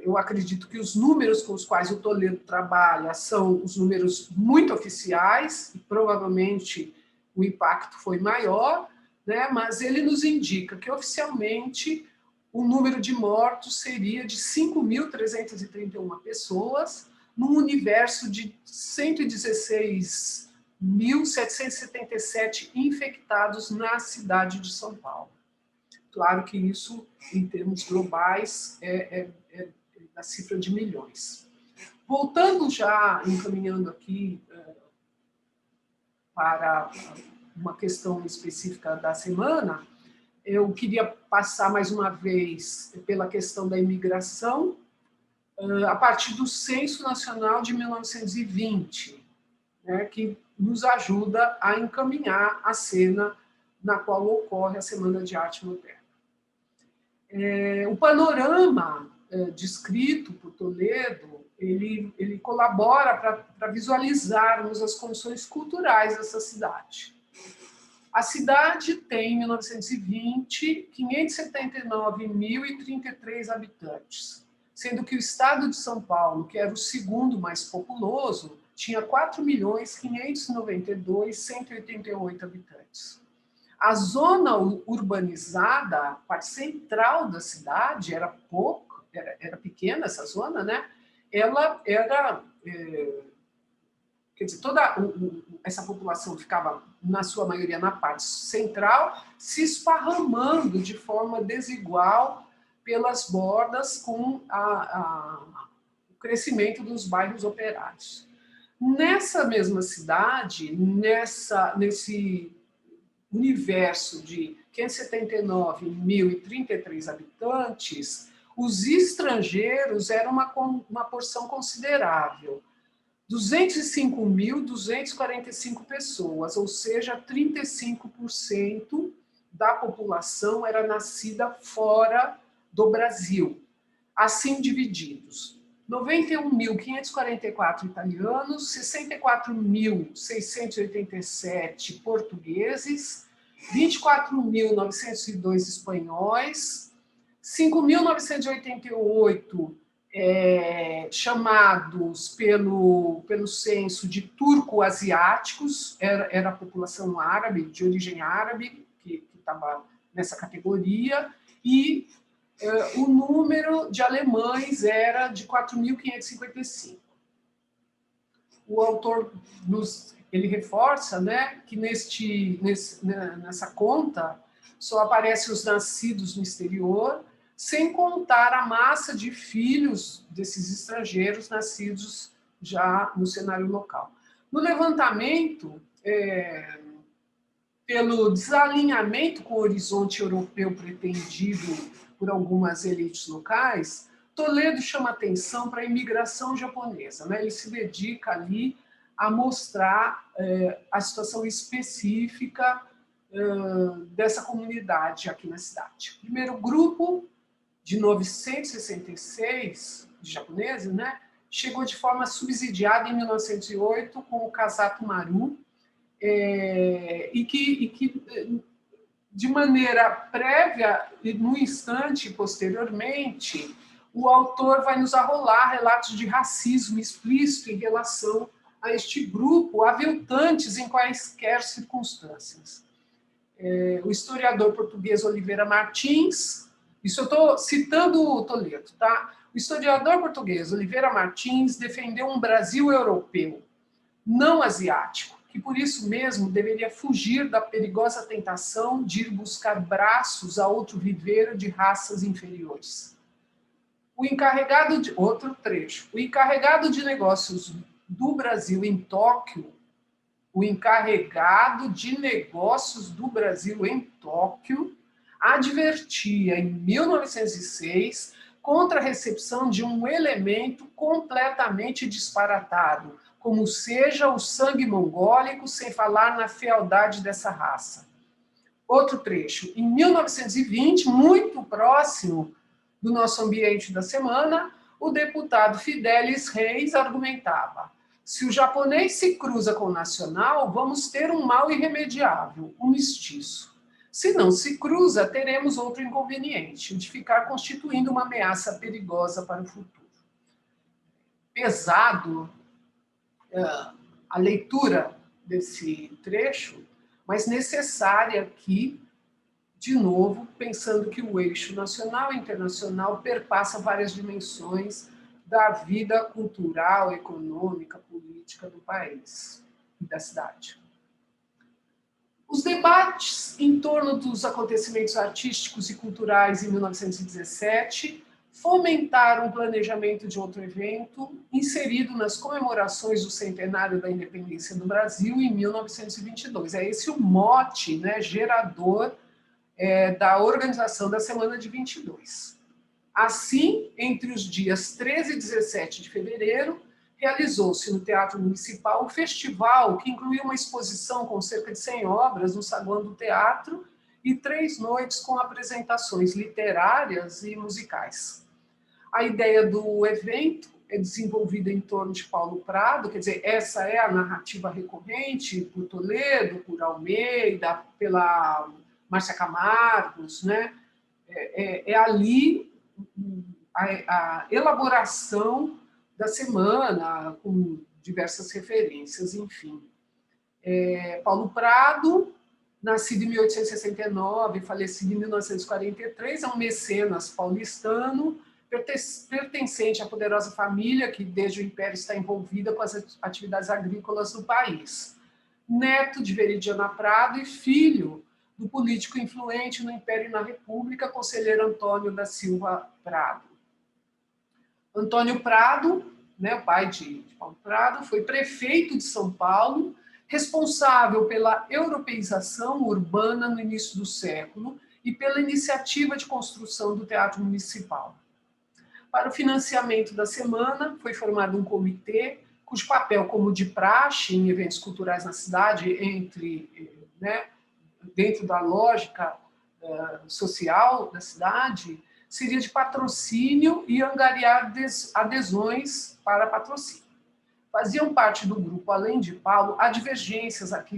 Eu acredito que os números com os quais o Toledo trabalha são os números muito oficiais, e provavelmente o impacto foi maior, né? Mas ele nos indica que, oficialmente, o número de mortos seria de 5.331 pessoas, num universo de 116.777 infectados na cidade de São Paulo. Claro que isso, em termos globais, é da cifra de milhões. Voltando já, encaminhando aqui para uma questão específica da semana, eu queria passar mais uma vez pela questão da imigração, a partir do Censo Nacional de 1920, né, que nos ajuda a encaminhar a cena na qual ocorre a Semana de Arte Moderna. O panorama descrito por Toledo, ele colabora para visualizarmos as condições culturais dessa cidade. A cidade tem, em 1920, 579.033 habitantes, sendo que o estado de São Paulo, que era o segundo mais populoso, tinha 4.592.188 habitantes. A zona urbanizada, a parte central da cidade, era pequena essa zona, né? Ela era... quer dizer, toda essa população ficava, na sua maioria, na parte central, se esparramando de forma desigual pelas bordas com o crescimento dos bairros operários. Nessa mesma cidade, nesse universo de 579.033 habitantes, os estrangeiros eram uma porção considerável. 205.245 pessoas, ou seja, 35% da população era nascida fora do Brasil. Assim divididos: 91.544 italianos, 64.687 portugueses, 24.902 espanhóis, 5.988 chamados pelo censo de turco-asiáticos, era a população árabe, de origem árabe, que estava nessa categoria, e o número de alemães era de 4.555. O autor ele reforça, né, que nessa conta só aparecem os nascidos no exterior, sem contar a massa de filhos desses estrangeiros nascidos já no cenário local. No levantamento, pelo desalinhamento com o horizonte europeu pretendido por algumas elites locais, Toledo chama atenção para a imigração japonesa, né? Ele se dedica ali a mostrar a situação específica dessa comunidade aqui na cidade. O primeiro grupo, de 966 de japoneses, né, chegou de forma subsidiada em 1908 com o Kasato Maru, e que de maneira prévia e no instante posteriormente, o autor vai nos arrolar relatos de racismo explícito em relação a este grupo, aviltantes em quaisquer circunstâncias. O historiador português Oliveira Martins, isso eu estou citando o Toledo, tá? O historiador português Oliveira Martins defendeu um Brasil europeu, não asiático, que por isso mesmo deveria fugir da perigosa tentação de ir buscar braços a outro viveiro de raças inferiores. Outro trecho. O encarregado de negócios do Brasil em Tóquio, advertia em 1906 contra a recepção de um elemento completamente disparatado, como seja o sangue mongólico, sem falar na fealdade dessa raça. Outro trecho. Em 1920, muito próximo do nosso ambiente da semana, o deputado Fidelis Reis argumentava: se o japonês se cruza com o nacional, vamos ter um mal irremediável, um mestiço. Se não se cruza, teremos outro inconveniente, o de ficar constituindo uma ameaça perigosa para o futuro. Pesado a leitura desse trecho, mas necessária aqui, de novo, pensando que o eixo nacional e internacional perpassa várias dimensões da vida cultural, econômica, política do país e da cidade. Os debates em torno dos acontecimentos artísticos e culturais em 1917 fomentar um planejamento de outro evento inserido nas comemorações do centenário da independência do Brasil em 1922. É esse o mote, né, gerador da organização da Semana de 22. Assim, entre os dias 13 e 17 de fevereiro, realizou-se no Teatro Municipal o festival, que incluiu uma exposição com cerca de 100 obras no saguão do teatro e 3 noites com apresentações literárias e musicais. A ideia do evento é desenvolvida em torno de Paulo Prado, quer dizer, essa é a narrativa recorrente por Toledo, por Almeida, pela Márcia Camargos, né? É ali a elaboração da semana, com diversas referências, enfim. Paulo Prado, nascido em 1869, falecido em 1943, é um mecenas paulistano, pertencente à poderosa família que, desde o Império, está envolvida com as atividades agrícolas do país. Neto de Veridiana Prado e filho do político influente no Império e na República, conselheiro Antônio da Silva Prado. Antônio Prado, né, o pai de Paulo Prado, foi prefeito de São Paulo, responsável pela europeização urbana no início do século e pela iniciativa de construção do Teatro Municipal. Para o financiamento da semana, foi formado um comitê, cujo papel, como de praxe em eventos culturais na cidade, dentro da lógica social da cidade, seria de patrocínio e angariar adesões para patrocínio. Faziam parte do grupo, além de Paulo, há divergências aqui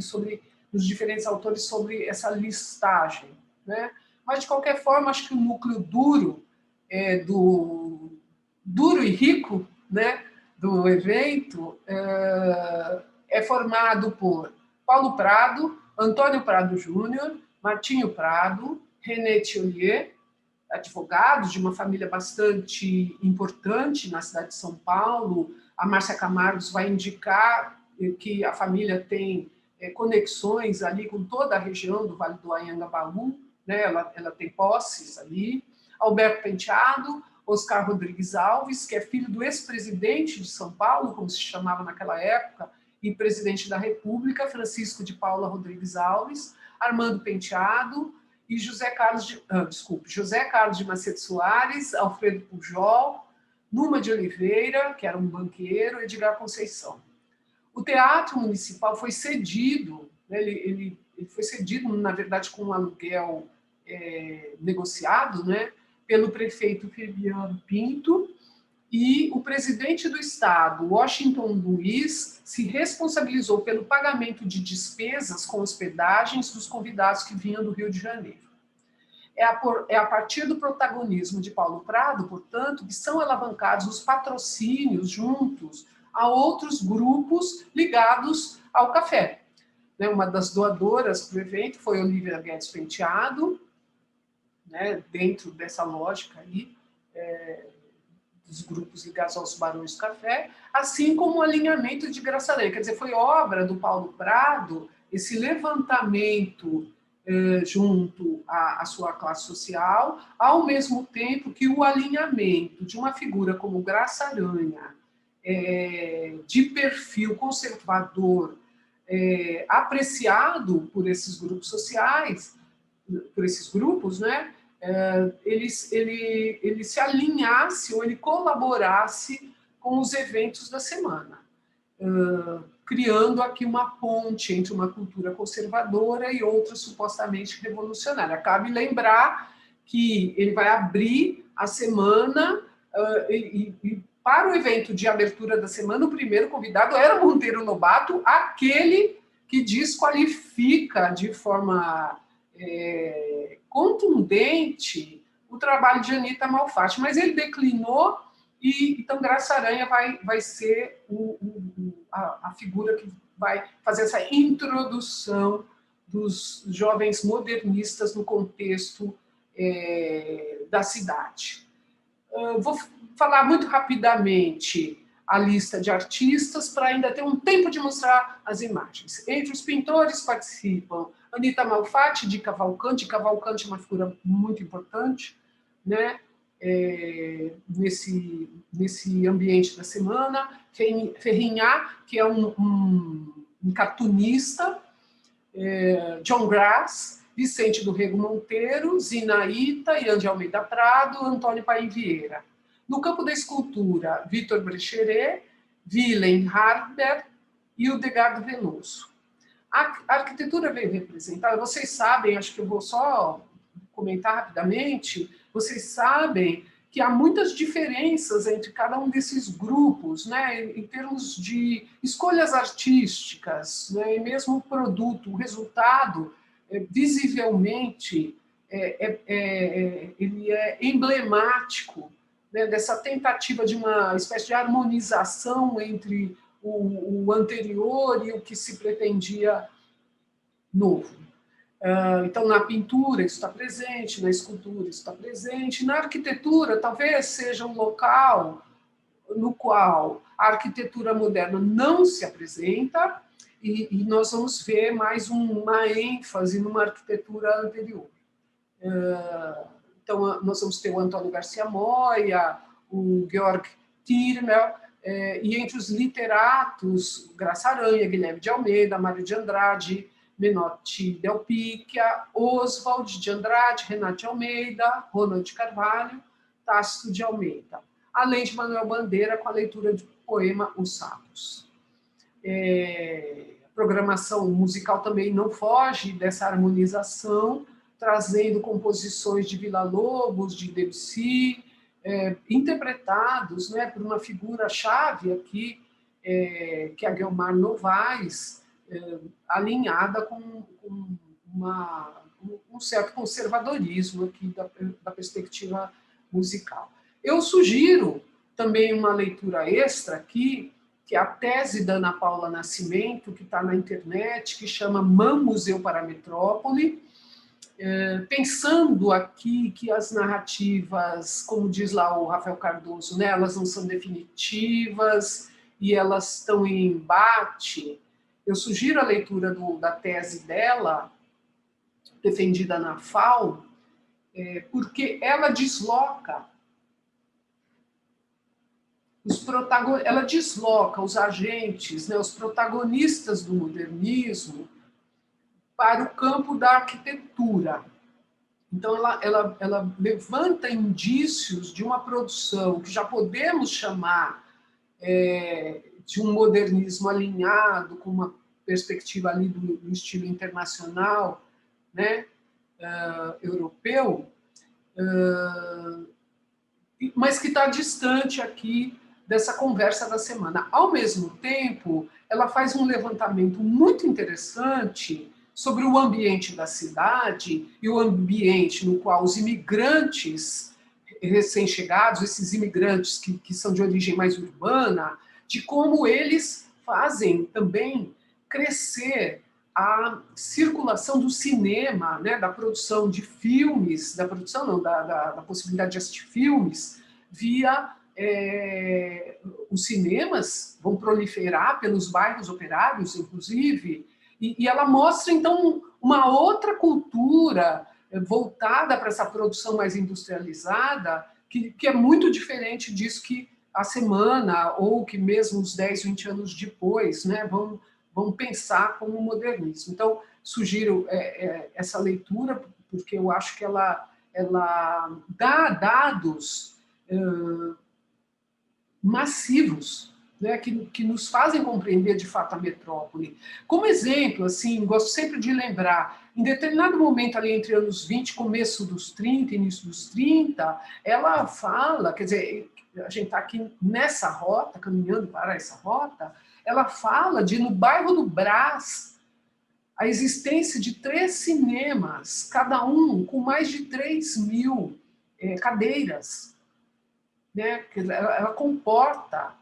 dos diferentes autores sobre essa listagem, né? Mas, de qualquer forma, acho que o núcleo duro e rico, né, do evento é formado por Paulo Prado, Antônio Prado Júnior, Martinho Prado, René Thiollier, advogados de uma família bastante importante na cidade de São Paulo. A Márcia Camargos vai indicar que a família tem conexões ali com toda a região do Vale do Anhangabaú, né? Ela tem posses ali. Alberto Penteado, Oscar Rodrigues Alves, que é filho do ex-presidente de São Paulo, como se chamava naquela época, e presidente da República, Francisco de Paula Rodrigues Alves, Armando Penteado e José Carlos de Macedo Soares, Alfredo Pujol, Numa de Oliveira, que era um banqueiro, Edgar Conceição. O Teatro Municipal foi cedido, né, ele foi cedido, na verdade, com um aluguel negociado, né, pelo prefeito Fabiano Pinto, e o presidente do Estado, Washington Luiz, se responsabilizou pelo pagamento de despesas com hospedagens dos convidados que vinham do Rio de Janeiro. É a partir do protagonismo de Paulo Prado, portanto, que são alavancados os patrocínios juntos a outros grupos ligados ao café. Uma das doadoras para o evento foi Olívia Guedes Penteado, né, dentro dessa lógica aí, dos grupos ligados aos Barões do Café, assim como o alinhamento de Graça Lei. Quer dizer, foi obra do Paulo Prado esse levantamento junto à sua classe social, ao mesmo tempo que o alinhamento de uma figura como Graça Aranha, de perfil conservador, apreciado por esses grupos sociais, por esses grupos, né? Ele se alinhasse ou ele colaborasse com os eventos da semana, criando aqui uma ponte entre uma cultura conservadora e outra supostamente revolucionária. Cabe lembrar que ele vai abrir a semana e para o evento de abertura da semana, o primeiro convidado era Monteiro Lobato, aquele que desqualifica de forma contundente o trabalho de Anita Malfatti, mas ele declinou e então Graça Aranha vai ser a figura que vai fazer essa introdução dos jovens modernistas no contexto da cidade. Vou falar muito rapidamente a lista de artistas para ainda ter um tempo de mostrar as imagens. Entre os pintores participam Anita Malfatti, de Cavalcante. Cavalcante é uma figura muito importante, né? nesse ambiente da semana. Ferrinhat, que é um cartunista, John Grass, Vicente do Rego Monteiro, Zinaíta, Ian de Almeida Prado, Antônio Paim Vieira. No campo da escultura, Vitor Brecheret, Willem Harber e o Edgardo Veloso. A arquitetura veio representar, vocês sabem, acho que eu vou só comentar rapidamente, vocês sabem que há muitas diferenças entre cada um desses grupos, né, em termos de escolhas artísticas, né, e mesmo o produto, o resultado, visivelmente, ele é emblemático, né, dessa tentativa de uma espécie de harmonização entre o anterior e o que se pretendia novo. Então, na pintura isso está presente, na escultura isso está presente, na arquitetura talvez seja um local no qual a arquitetura moderna não se apresenta e nós vamos ver mais uma ênfase numa arquitetura anterior. Então, nós vamos ter o Antônio Garcia Moya, o Georg Thirmer, e entre os literatos, Graça Aranha, Guilherme de Almeida, Mário de Andrade, Menotti Del Picchia, Oswald de Andrade, Renato de Almeida, Ronald de Carvalho, Tácito de Almeida, além de Manuel Bandeira com a leitura do poema Os Sapos. A programação musical também não foge dessa harmonização, trazendo composições de Villa-Lobos, de Debussy, interpretados, né, por uma figura-chave aqui, que é a Guelmar Novaes, alinhada com um certo conservadorismo aqui da perspectiva musical. Eu sugiro também uma leitura extra aqui, que é a tese da Ana Paula Nascimento, que está na internet, que chama Man Museu para a Metrópole, pensando aqui que as narrativas, como diz lá o Rafael Cardoso, né, elas não são definitivas e elas estão em embate. Eu sugiro a leitura da tese dela, defendida na FAO, porque ela desloca os agentes, né, os protagonistas do modernismo para o campo da arquitetura. Então, ela levanta indícios de uma produção que já podemos chamar de um modernismo alinhado com uma perspectiva ali do estilo internacional, né, europeu, mas que está distante aqui dessa conversa da semana. Ao mesmo tempo, ela faz um levantamento muito interessante sobre o ambiente da cidade e o ambiente no qual os imigrantes recém-chegados, esses imigrantes que são de origem mais urbana, de como eles fazem também crescer a circulação do cinema, né, da produção de filmes, da possibilidade de assistir filmes via os cinemas, vão proliferar pelos bairros operários, inclusive, e ela mostra, então, uma outra cultura voltada para essa produção mais industrializada, que é muito diferente disso que a semana, ou que mesmo uns 10, 20 anos depois, né, vão pensar como modernismo. Então, sugiro essa leitura, porque eu acho que ela dá dados massivos, né, que nos fazem compreender de fato a metrópole. Como exemplo, assim, gosto sempre de lembrar, em determinado momento ali entre anos 20, começo dos 30, início dos 30, ela fala, quer dizer, a gente está aqui nessa rota, caminhando para essa rota, ela fala de, no bairro do Brás, a existência de 3 cinemas, cada um com mais de 3.000 cadeiras. Né? Ela comporta...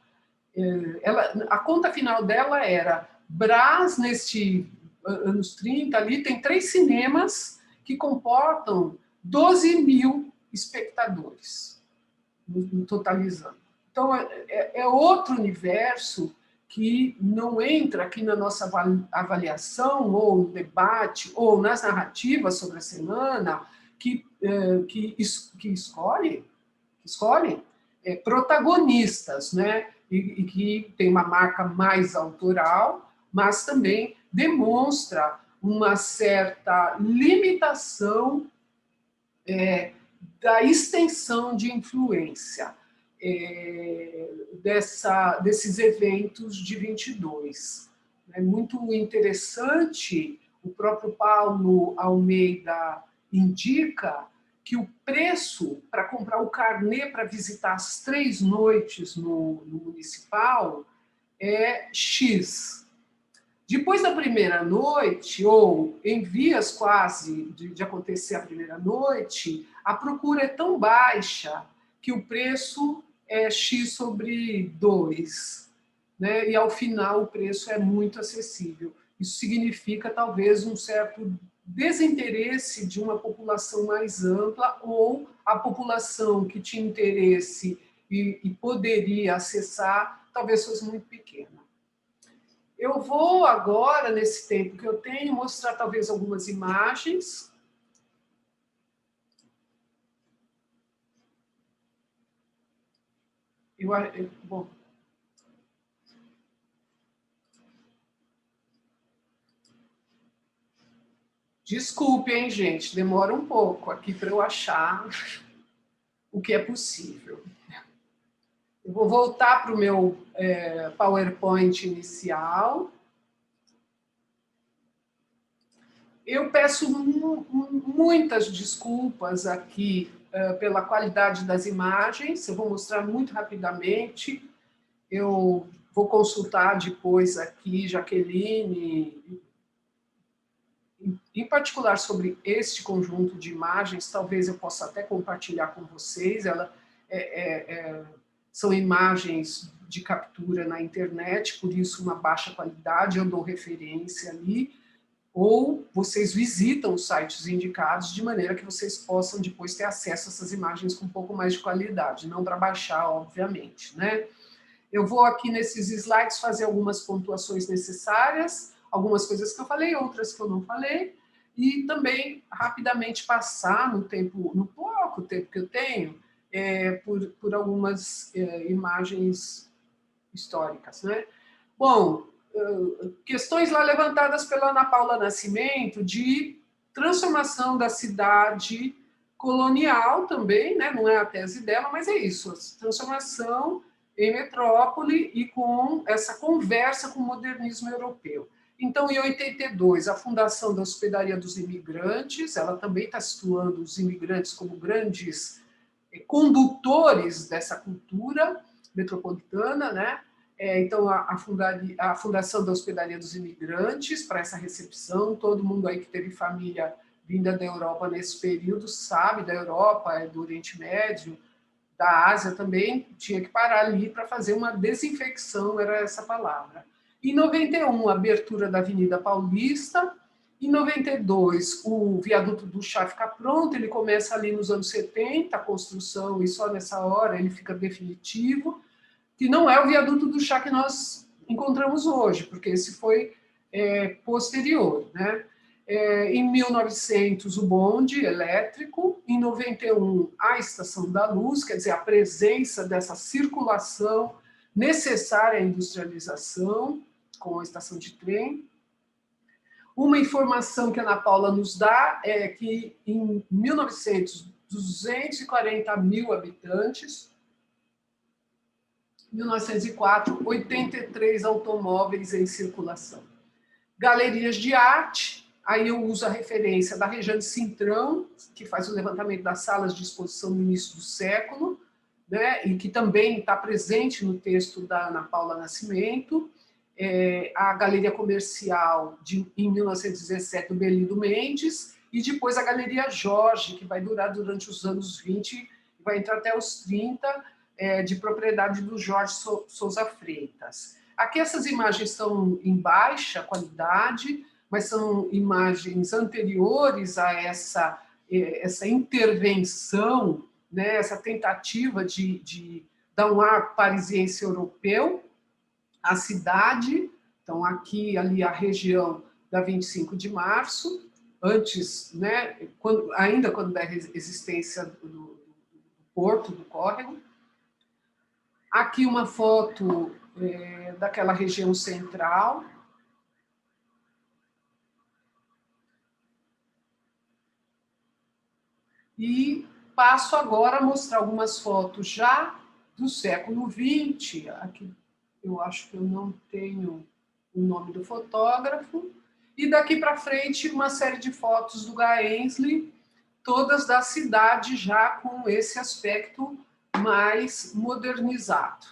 a conta final dela era Brás, neste anos 30, ali tem 3 cinemas que comportam 12.000 espectadores, totalizando. Então, é outro universo que não entra aqui na nossa avaliação, ou no debate, ou nas narrativas sobre a semana, que escolhe, escolhem protagonistas, né? E que tem uma marca mais autoral, mas também demonstra uma certa limitação da extensão de influência desses eventos de 22. É muito interessante, o próprio Paulo Almeida indica que o preço para comprar o carnê para visitar as 3 noites no municipal é X. Depois da primeira noite, ou em vias quase de acontecer a primeira noite, a procura é tão baixa que o preço é X sobre 2, né? E ao final o preço é muito acessível. Isso significa talvez um certo desinteresse de uma população mais ampla, ou a população que tinha interesse e poderia acessar talvez fosse muito pequena. Eu vou agora, nesse tempo que eu tenho, mostrar talvez algumas imagens. Bom. Desculpe, hein, gente, demora um pouco aqui para eu achar o que é possível. Eu vou voltar para o meu PowerPoint inicial. Eu peço muitas desculpas aqui pela qualidade das imagens, eu vou mostrar muito rapidamente. Eu vou consultar depois aqui, Jaqueline, em particular sobre este conjunto de imagens, talvez eu possa até compartilhar com vocês. São imagens de captura na internet, por isso uma baixa qualidade, eu dou referência ali, ou vocês visitam os sites indicados de maneira que vocês possam depois ter acesso a essas imagens com um pouco mais de qualidade, não para baixar, obviamente, né? Eu vou aqui nesses slides fazer algumas pontuações necessárias, algumas coisas que eu falei, outras que eu não falei, e também rapidamente passar no pouco tempo que eu tenho, por algumas imagens históricas, né? Bom, questões lá levantadas pela Ana Paula Nascimento de transformação da cidade colonial também, né? Não é a tese dela, mas é isso, transformação em metrópole e com essa conversa com o modernismo europeu. Então, em 82, a fundação da Hospedaria dos Imigrantes, ela também está situando os imigrantes como grandes condutores dessa cultura metropolitana, né? Então, a fundação da Hospedaria dos Imigrantes, para essa recepção, todo mundo aí que teve família vinda da Europa nesse período sabe, da Europa, do Oriente Médio, da Ásia também, tinha que parar ali para fazer uma desinfecção, era essa palavra. Em 91, a abertura da Avenida Paulista. Em 92, o viaduto do Chá fica pronto, ele começa ali nos anos 70, a construção, e só nessa hora ele fica definitivo, que não é o viaduto do Chá que nós encontramos hoje, porque esse foi posterior, né? Em 1900, o bonde elétrico. Em 91, a Estação da Luz, quer dizer, a presença dessa circulação necessária à industrialização com a estação de trem. Uma informação que a Ana Paula nos dá é que, em 1900, 240 mil habitantes. Em 1904, 83 automóveis em circulação. Galerias de arte, aí eu uso a referência da Rejane Cintrão, que faz o levantamento das salas de exposição no início do século, né, e que também está presente no texto da Ana Paula Nascimento. A Galeria Comercial, em 1917, do Belindo Mendes, e depois a Galeria Jorge, que vai durar durante os anos 20 e vai entrar até os 30, de propriedade do Jorge Souza Freitas. Aqui essas imagens estão em baixa qualidade, mas são imagens anteriores a essa intervenção, né, essa tentativa de dar um ar parisiense europeu à cidade. Então, aqui, ali, a região da 25 de março, antes, né, ainda quando da existência do porto do córrego. Aqui uma foto daquela região central. E passo agora a mostrar algumas fotos já do século XX. Aqui eu acho que eu não tenho o nome do fotógrafo. E daqui para frente uma série de fotos do Gaensley, todas da cidade já com esse aspecto mais modernizado.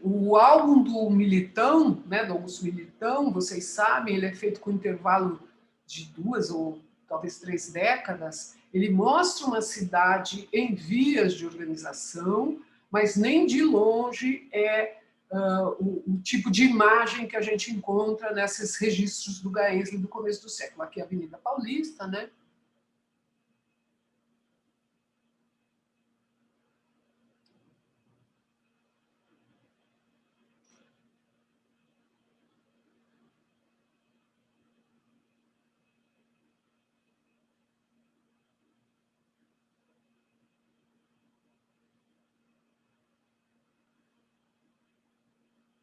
O álbum do Militão, né, do Augusto Militão, vocês sabem, ele é feito com intervalo de 2 ou talvez 3 décadas. Ele mostra uma cidade em vias de organização, mas nem de longe é o tipo de imagem que a gente encontra nesses registros do Gaensley do começo do século. Aqui é a Avenida Paulista, né?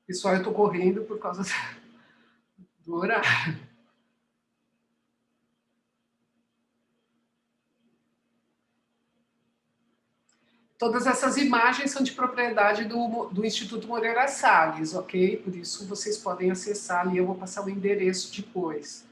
Pessoal, eu estou correndo por causa do horário. Todas essas imagens são de propriedade do Instituto Moreira Salles, ok? Por isso vocês podem acessar ali, eu vou passar o endereço depois.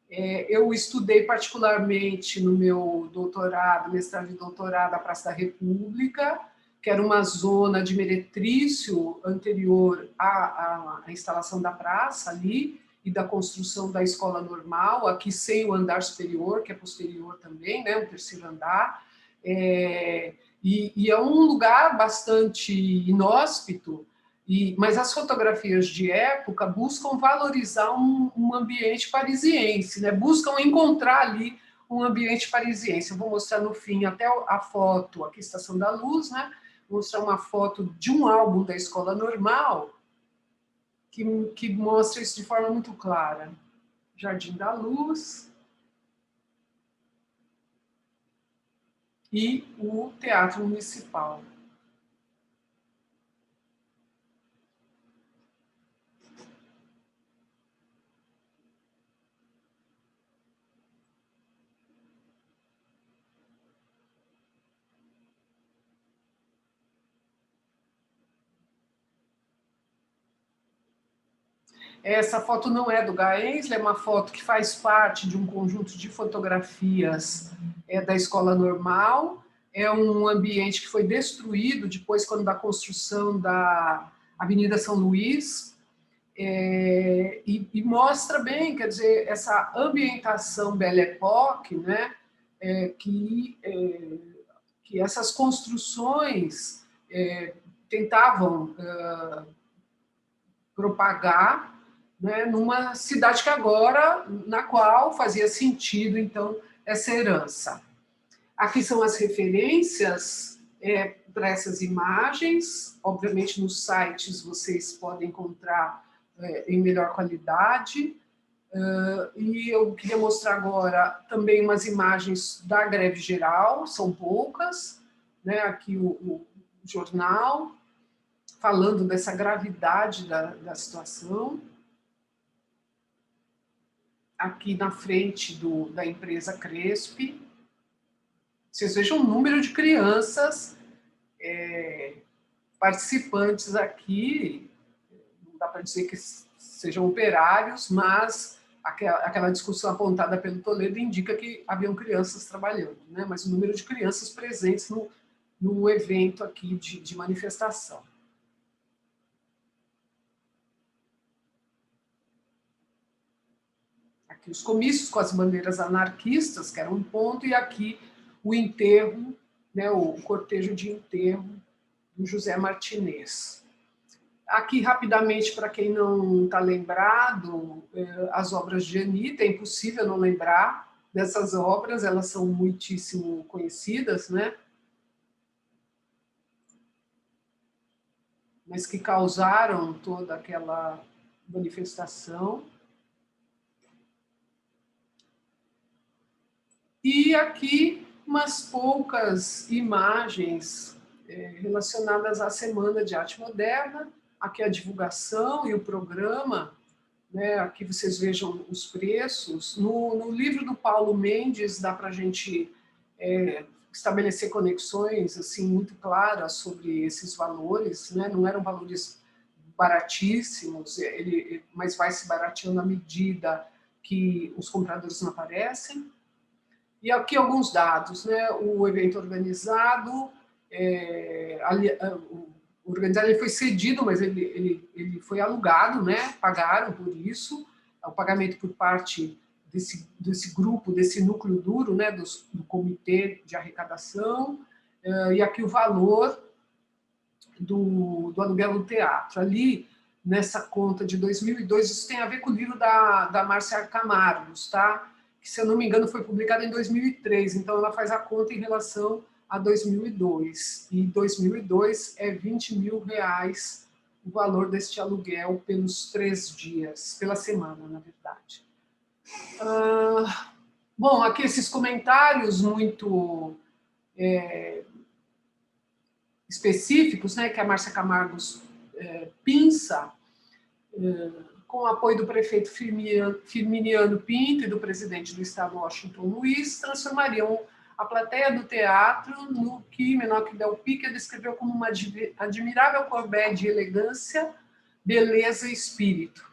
Eu estudei particularmente no meu doutorado, mestrado e doutorado, a Praça da República, que era uma zona de meretrício anterior à instalação da praça ali, e da construção da escola normal, aqui sem o andar superior, que é posterior também, né, o terceiro andar. E é um lugar bastante inóspito, mas as fotografias de época buscam valorizar um ambiente parisiense, né? Buscam encontrar ali um ambiente parisiense. Eu vou mostrar no fim até a foto, aqui Estação da Luz, né? Vou mostrar uma foto de um álbum da Escola Normal que mostra isso de forma muito clara. Jardim da Luz e o Teatro Municipal. Essa foto não é do Gaensley, é uma foto que faz parte de um conjunto de fotografias da Escola Normal. É um ambiente que foi destruído depois, quando da construção da Avenida São Luís, e mostra bem, quer dizer, essa ambientação Belle Époque, né, que essas construções tentavam propagar, né, numa cidade que agora, na qual fazia sentido, então, essa herança. Aqui são as referências para essas imagens. Obviamente, nos sites vocês podem encontrar em melhor qualidade. E eu queria mostrar agora também umas imagens da greve geral, são poucas, né? Aqui o jornal, falando dessa gravidade da situação. Aqui na frente da empresa Cresp. Vocês vejam o número de crianças participantes aqui, não dá para dizer que sejam operários, mas aquela discussão apontada pelo Toledo indica que haviam crianças trabalhando, né? Mas o número de crianças presentes no evento aqui de manifestação. Aqui os comícios com as bandeiras anarquistas, que era um ponto, e aqui o enterro, né, o cortejo de enterro do José Martinez. Aqui, rapidamente, para quem não está lembrado, as obras de Anitta, é impossível não lembrar dessas obras, elas são muitíssimo conhecidas, né? Mas que causaram toda aquela manifestação. E aqui umas poucas imagens relacionadas à Semana de Arte Moderna, aqui a divulgação e o programa, né? Aqui vocês vejam os preços. No livro do Paulo Mendes dá para a gente estabelecer conexões assim muito claras sobre esses valores, né? Não eram valores baratíssimos, mas vai se barateando à medida que os compradores não aparecem. E aqui alguns dados, né? O evento organizado, ele foi cedido, mas ele foi alugado, né? Pagaram por isso, o pagamento por parte desse grupo, desse núcleo duro, né? Do comitê de arrecadação, e aqui o valor do aluguel do teatro. Ali, nessa conta de 2002, isso tem a ver com o livro da Márcia Camargos, tá? Que, se eu não me engano, foi publicado em 2003, então ela faz a conta em relação a 2002. E 2002 é R$20 mil o valor deste aluguel pelos 3 dias, pela semana, na verdade. Bom, aqui esses comentários muito específicos, né, que a Márcia Camargos pinça, com o apoio do prefeito Firminiano Pinto e do presidente do estado, Washington Luiz, transformariam a plateia do teatro no que Menotti Del Pica descreveu como uma admirável corbeia de elegância, beleza e espírito.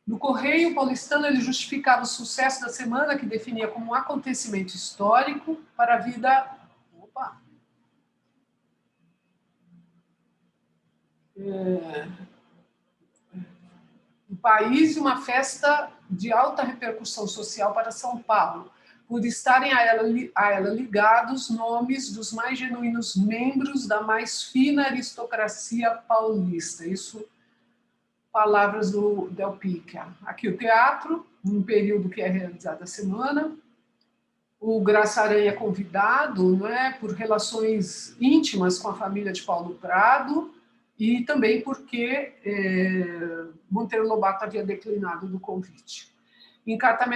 No Correio Paulistano, ele justificava o sucesso da semana, que definia como um acontecimento histórico para a vida... do país, e uma festa de alta repercussão social para São Paulo, por estarem a ela ligados nomes dos mais genuínos membros da mais fina aristocracia paulista. Isso, palavras do Del Pica. Aqui o teatro, num período que é realizada a semana. O Graça Aranha é convidado, não é, por relações íntimas com a família de Paulo Prado, e também porque Monteiro Lobato havia declinado do convite. Em carta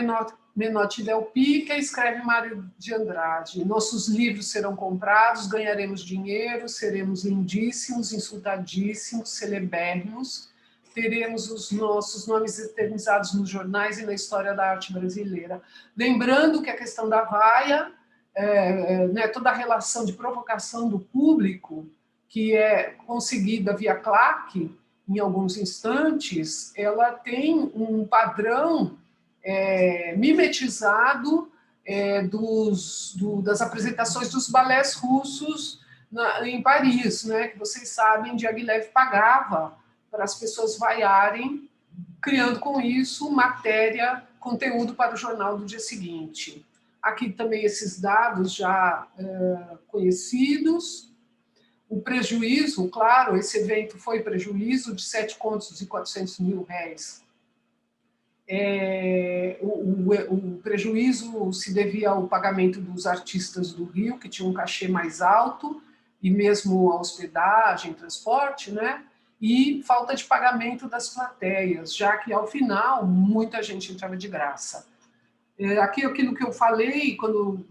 Menotti Del Pica, escreve Mário de Andrade: nossos livros serão comprados, ganharemos dinheiro, seremos lindíssimos, insultadíssimos, celebérrimos, teremos os nossos nomes eternizados nos jornais e na história da arte brasileira. Lembrando que a questão da vaia, né, toda a relação de provocação do público, que é conseguida via claque, em alguns instantes, ela tem um padrão mimetizado das apresentações dos balés russos em Paris, né, que vocês sabem, Diaghilev pagava para as pessoas vaiarem, criando com isso matéria, conteúdo para o jornal do dia seguinte. Aqui também esses dados já conhecidos. O prejuízo, claro, esse evento foi prejuízo de 7 contos e 400 mil réis. O prejuízo se devia ao pagamento dos artistas do Rio, que tinham um cachê mais alto, e mesmo a hospedagem, transporte, né? E falta de pagamento das plateias, já que, ao final, muita gente entrava de graça. Aqui aquilo que eu falei, quando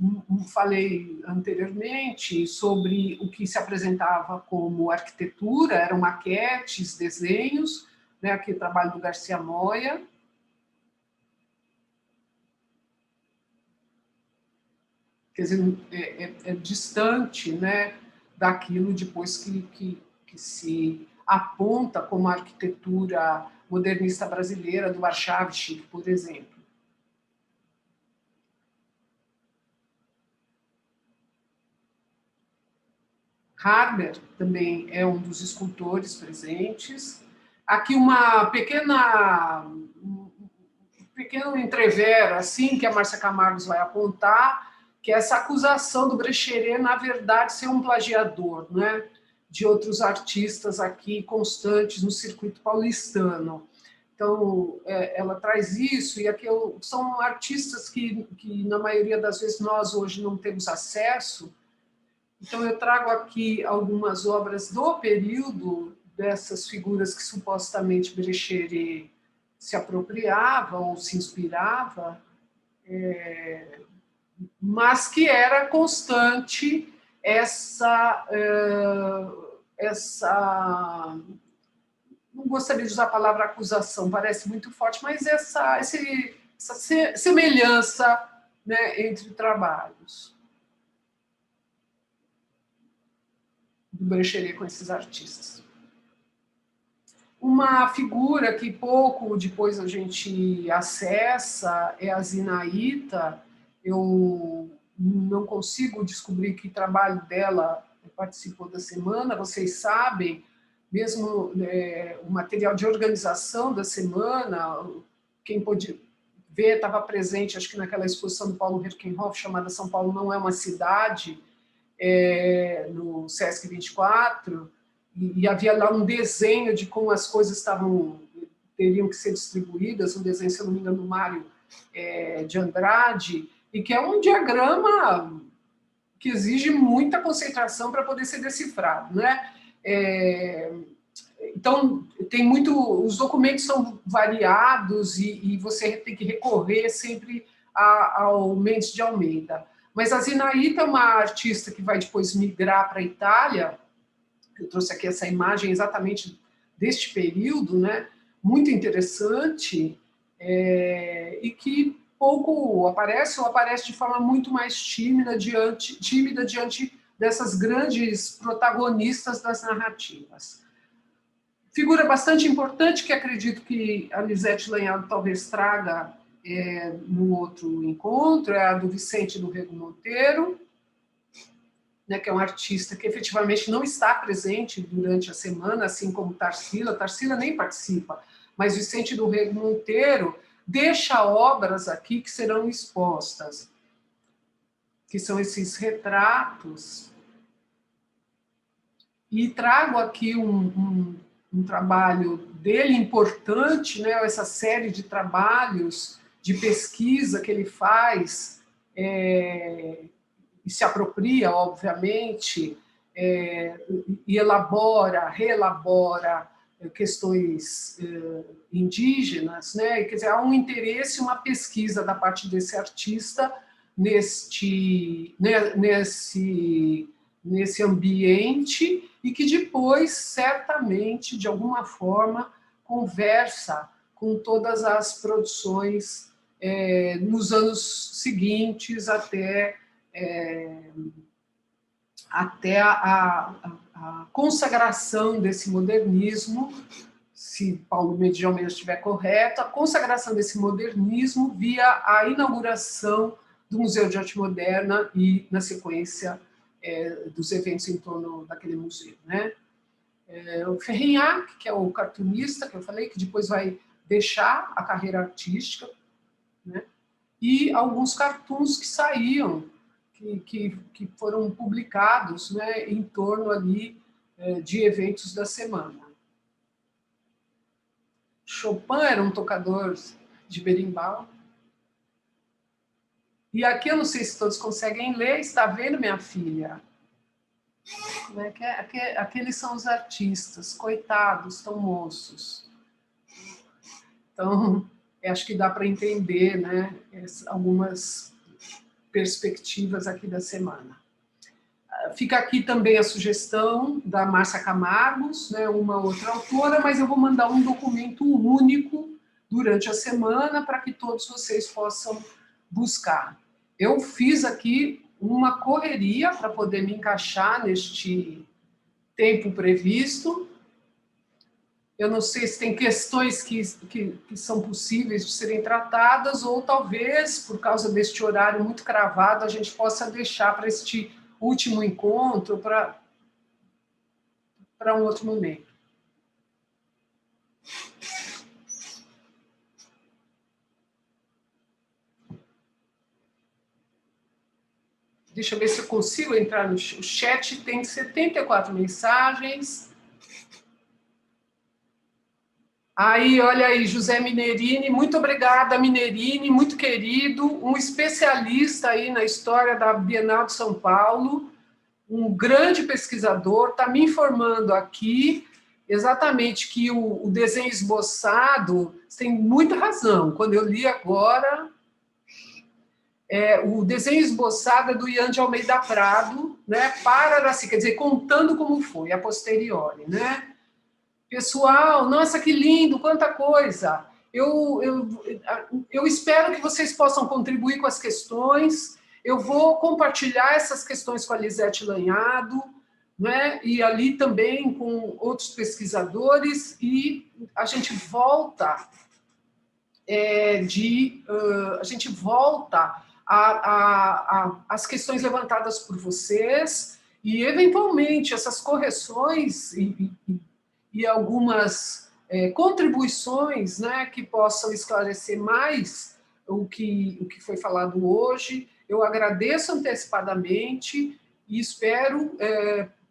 falei anteriormente, sobre o que se apresentava como arquitetura, eram maquetes, desenhos, né? Aqui o trabalho do Garcia Moya. Quer dizer, é distante, né, daquilo depois que se aponta como a arquitetura modernista brasileira do Warszawski, por exemplo. Harber também é um dos escultores presentes. Aqui um pequeno entrevero, assim, que a Márcia Camargos vai apontar, que é essa acusação do Brecheret, na verdade, ser um plagiador, né, de outros artistas aqui constantes no circuito paulistano. Então, ela traz isso, e aqui são artistas que, na maioria das vezes, nós hoje não temos acesso. Então, eu trago aqui algumas obras do período dessas figuras que supostamente Brecheret se apropriava ou se inspirava, mas que era constante não gostaria de usar a palavra acusação, parece muito forte, mas essa semelhança, né, entre trabalhos do Brecheret com esses artistas. Uma figura que pouco depois a gente acessa é a Zinaíta. Eu não consigo descobrir que trabalho dela participou da semana, vocês sabem, mesmo o material de organização da semana, quem pôde ver, estava presente, acho que naquela exposição do Paulo Herkenhoff, chamada São Paulo Não é uma Cidade, no Sesc 24, e havia lá um desenho de como as coisas teriam que ser distribuídas, um desenho, se eu não me engano, do Mário de Andrade, e que é um diagrama que exige muita concentração para poder ser decifrado, né? Então, os documentos são variados e você tem que recorrer sempre ao Mendes de Almeida. Mas a Zinaíta é uma artista que vai depois migrar para a Itália. Eu trouxe aqui essa imagem exatamente deste período, né? Muito interessante, e que pouco aparece, ou aparece de forma muito mais tímida diante dessas grandes protagonistas das narrativas. Figura bastante importante, que acredito que a Lisete Lanhado talvez traga no outro encontro, é a do Vicente do Rego Monteiro, né, que é um artista que efetivamente não está presente durante a semana, assim como Tarsila. Tarsila nem participa, mas Vicente do Rego Monteiro deixa obras aqui que serão expostas, que são esses retratos. E trago aqui um trabalho dele importante, né, essa série de trabalhos de pesquisa que ele faz, e se apropria, obviamente, e reelabora questões indígenas, né? Quer dizer, há um interesse, uma pesquisa da parte desse artista nesse ambiente, e que depois, certamente, de alguma forma, conversa com todas as produções nos anos seguintes até a consagração desse modernismo, se Paulo Mendes de Almeida estiver correto, a consagração desse modernismo via a inauguração do Museu de Arte Moderna e, na sequência, dos eventos em torno daquele museu, né? O Ferrignac, que é o cartunista que eu falei, que depois vai deixar a carreira artística, né? E alguns cartoons que saíam, que foram publicados, né, em torno ali de eventos da semana. Chopin era um tocador de berimbau. E aqui, eu não sei se todos conseguem ler, está vendo, minha filha? Aqueles são os artistas, coitados, tão moços. Então, acho que dá para entender, né, algumas perspectivas aqui da semana. Fica aqui também a sugestão da Márcia Camargos, né, uma outra autora, mas eu vou mandar um documento único durante a semana para que todos vocês possam buscar. Eu fiz aqui uma correria para poder me encaixar neste tempo previsto. Eu não sei se tem questões que são possíveis de serem tratadas, ou talvez, por causa deste horário muito cravado, a gente possa deixar para este último encontro, para um outro momento. Deixa eu ver se eu consigo entrar no chat. Tem 74 mensagens. Aí, olha aí, José Minerini, muito obrigada, Minerini, muito querido, um especialista aí na história da Bienal de São Paulo, um grande pesquisador, está me informando aqui exatamente que o desenho esboçado tem muita razão. Quando eu li agora, o desenho esboçado é do Ian de Almeida Prado, né, para Araci, quer dizer, contando como foi, a posteriori, né? Pessoal, nossa, que lindo, quanta coisa! Eu espero que vocês possam contribuir com as questões. Eu vou compartilhar essas questões com a Lisete Lanhado, né? E ali também com outros pesquisadores, e a gente volta às questões levantadas por vocês, e eventualmente essas correções e algumas contribuições, né, que possam esclarecer mais o que foi falado hoje. Eu agradeço antecipadamente e espero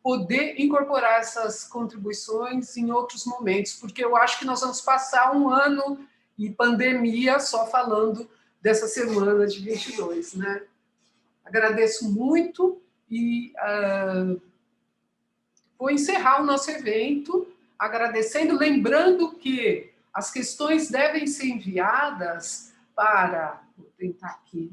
poder incorporar essas contribuições em outros momentos, porque eu acho que nós vamos passar um ano e pandemia só falando dessa semana de 22, né? Agradeço muito e vou encerrar o nosso evento agradecendo, lembrando que as questões devem ser enviadas para... Vou tentar aqui.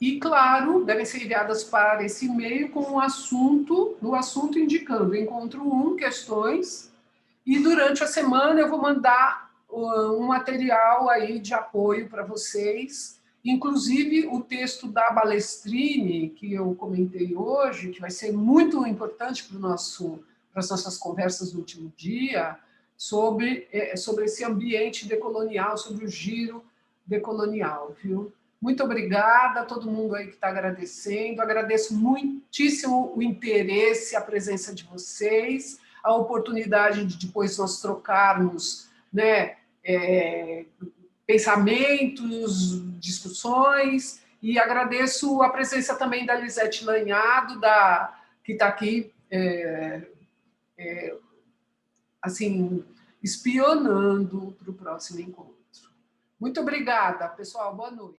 E, claro, devem ser enviadas para esse e-mail com o assunto, no assunto indicando encontro 1, questões, e durante a semana eu vou mandar um material aí de apoio para vocês, inclusive o texto da Balestrini, que eu comentei hoje, que vai ser muito importante para as nossas conversas do último dia, sobre esse ambiente decolonial, sobre o giro decolonial, viu? Muito obrigada a todo mundo aí que está agradecendo. Agradeço muitíssimo o interesse, a presença de vocês, a oportunidade de depois nós trocarmos, né, pensamentos, discussões, e agradeço a presença também da Lisete Lanhado, que está aqui, assim, espionando para o próximo encontro. Muito obrigada, pessoal. Boa noite.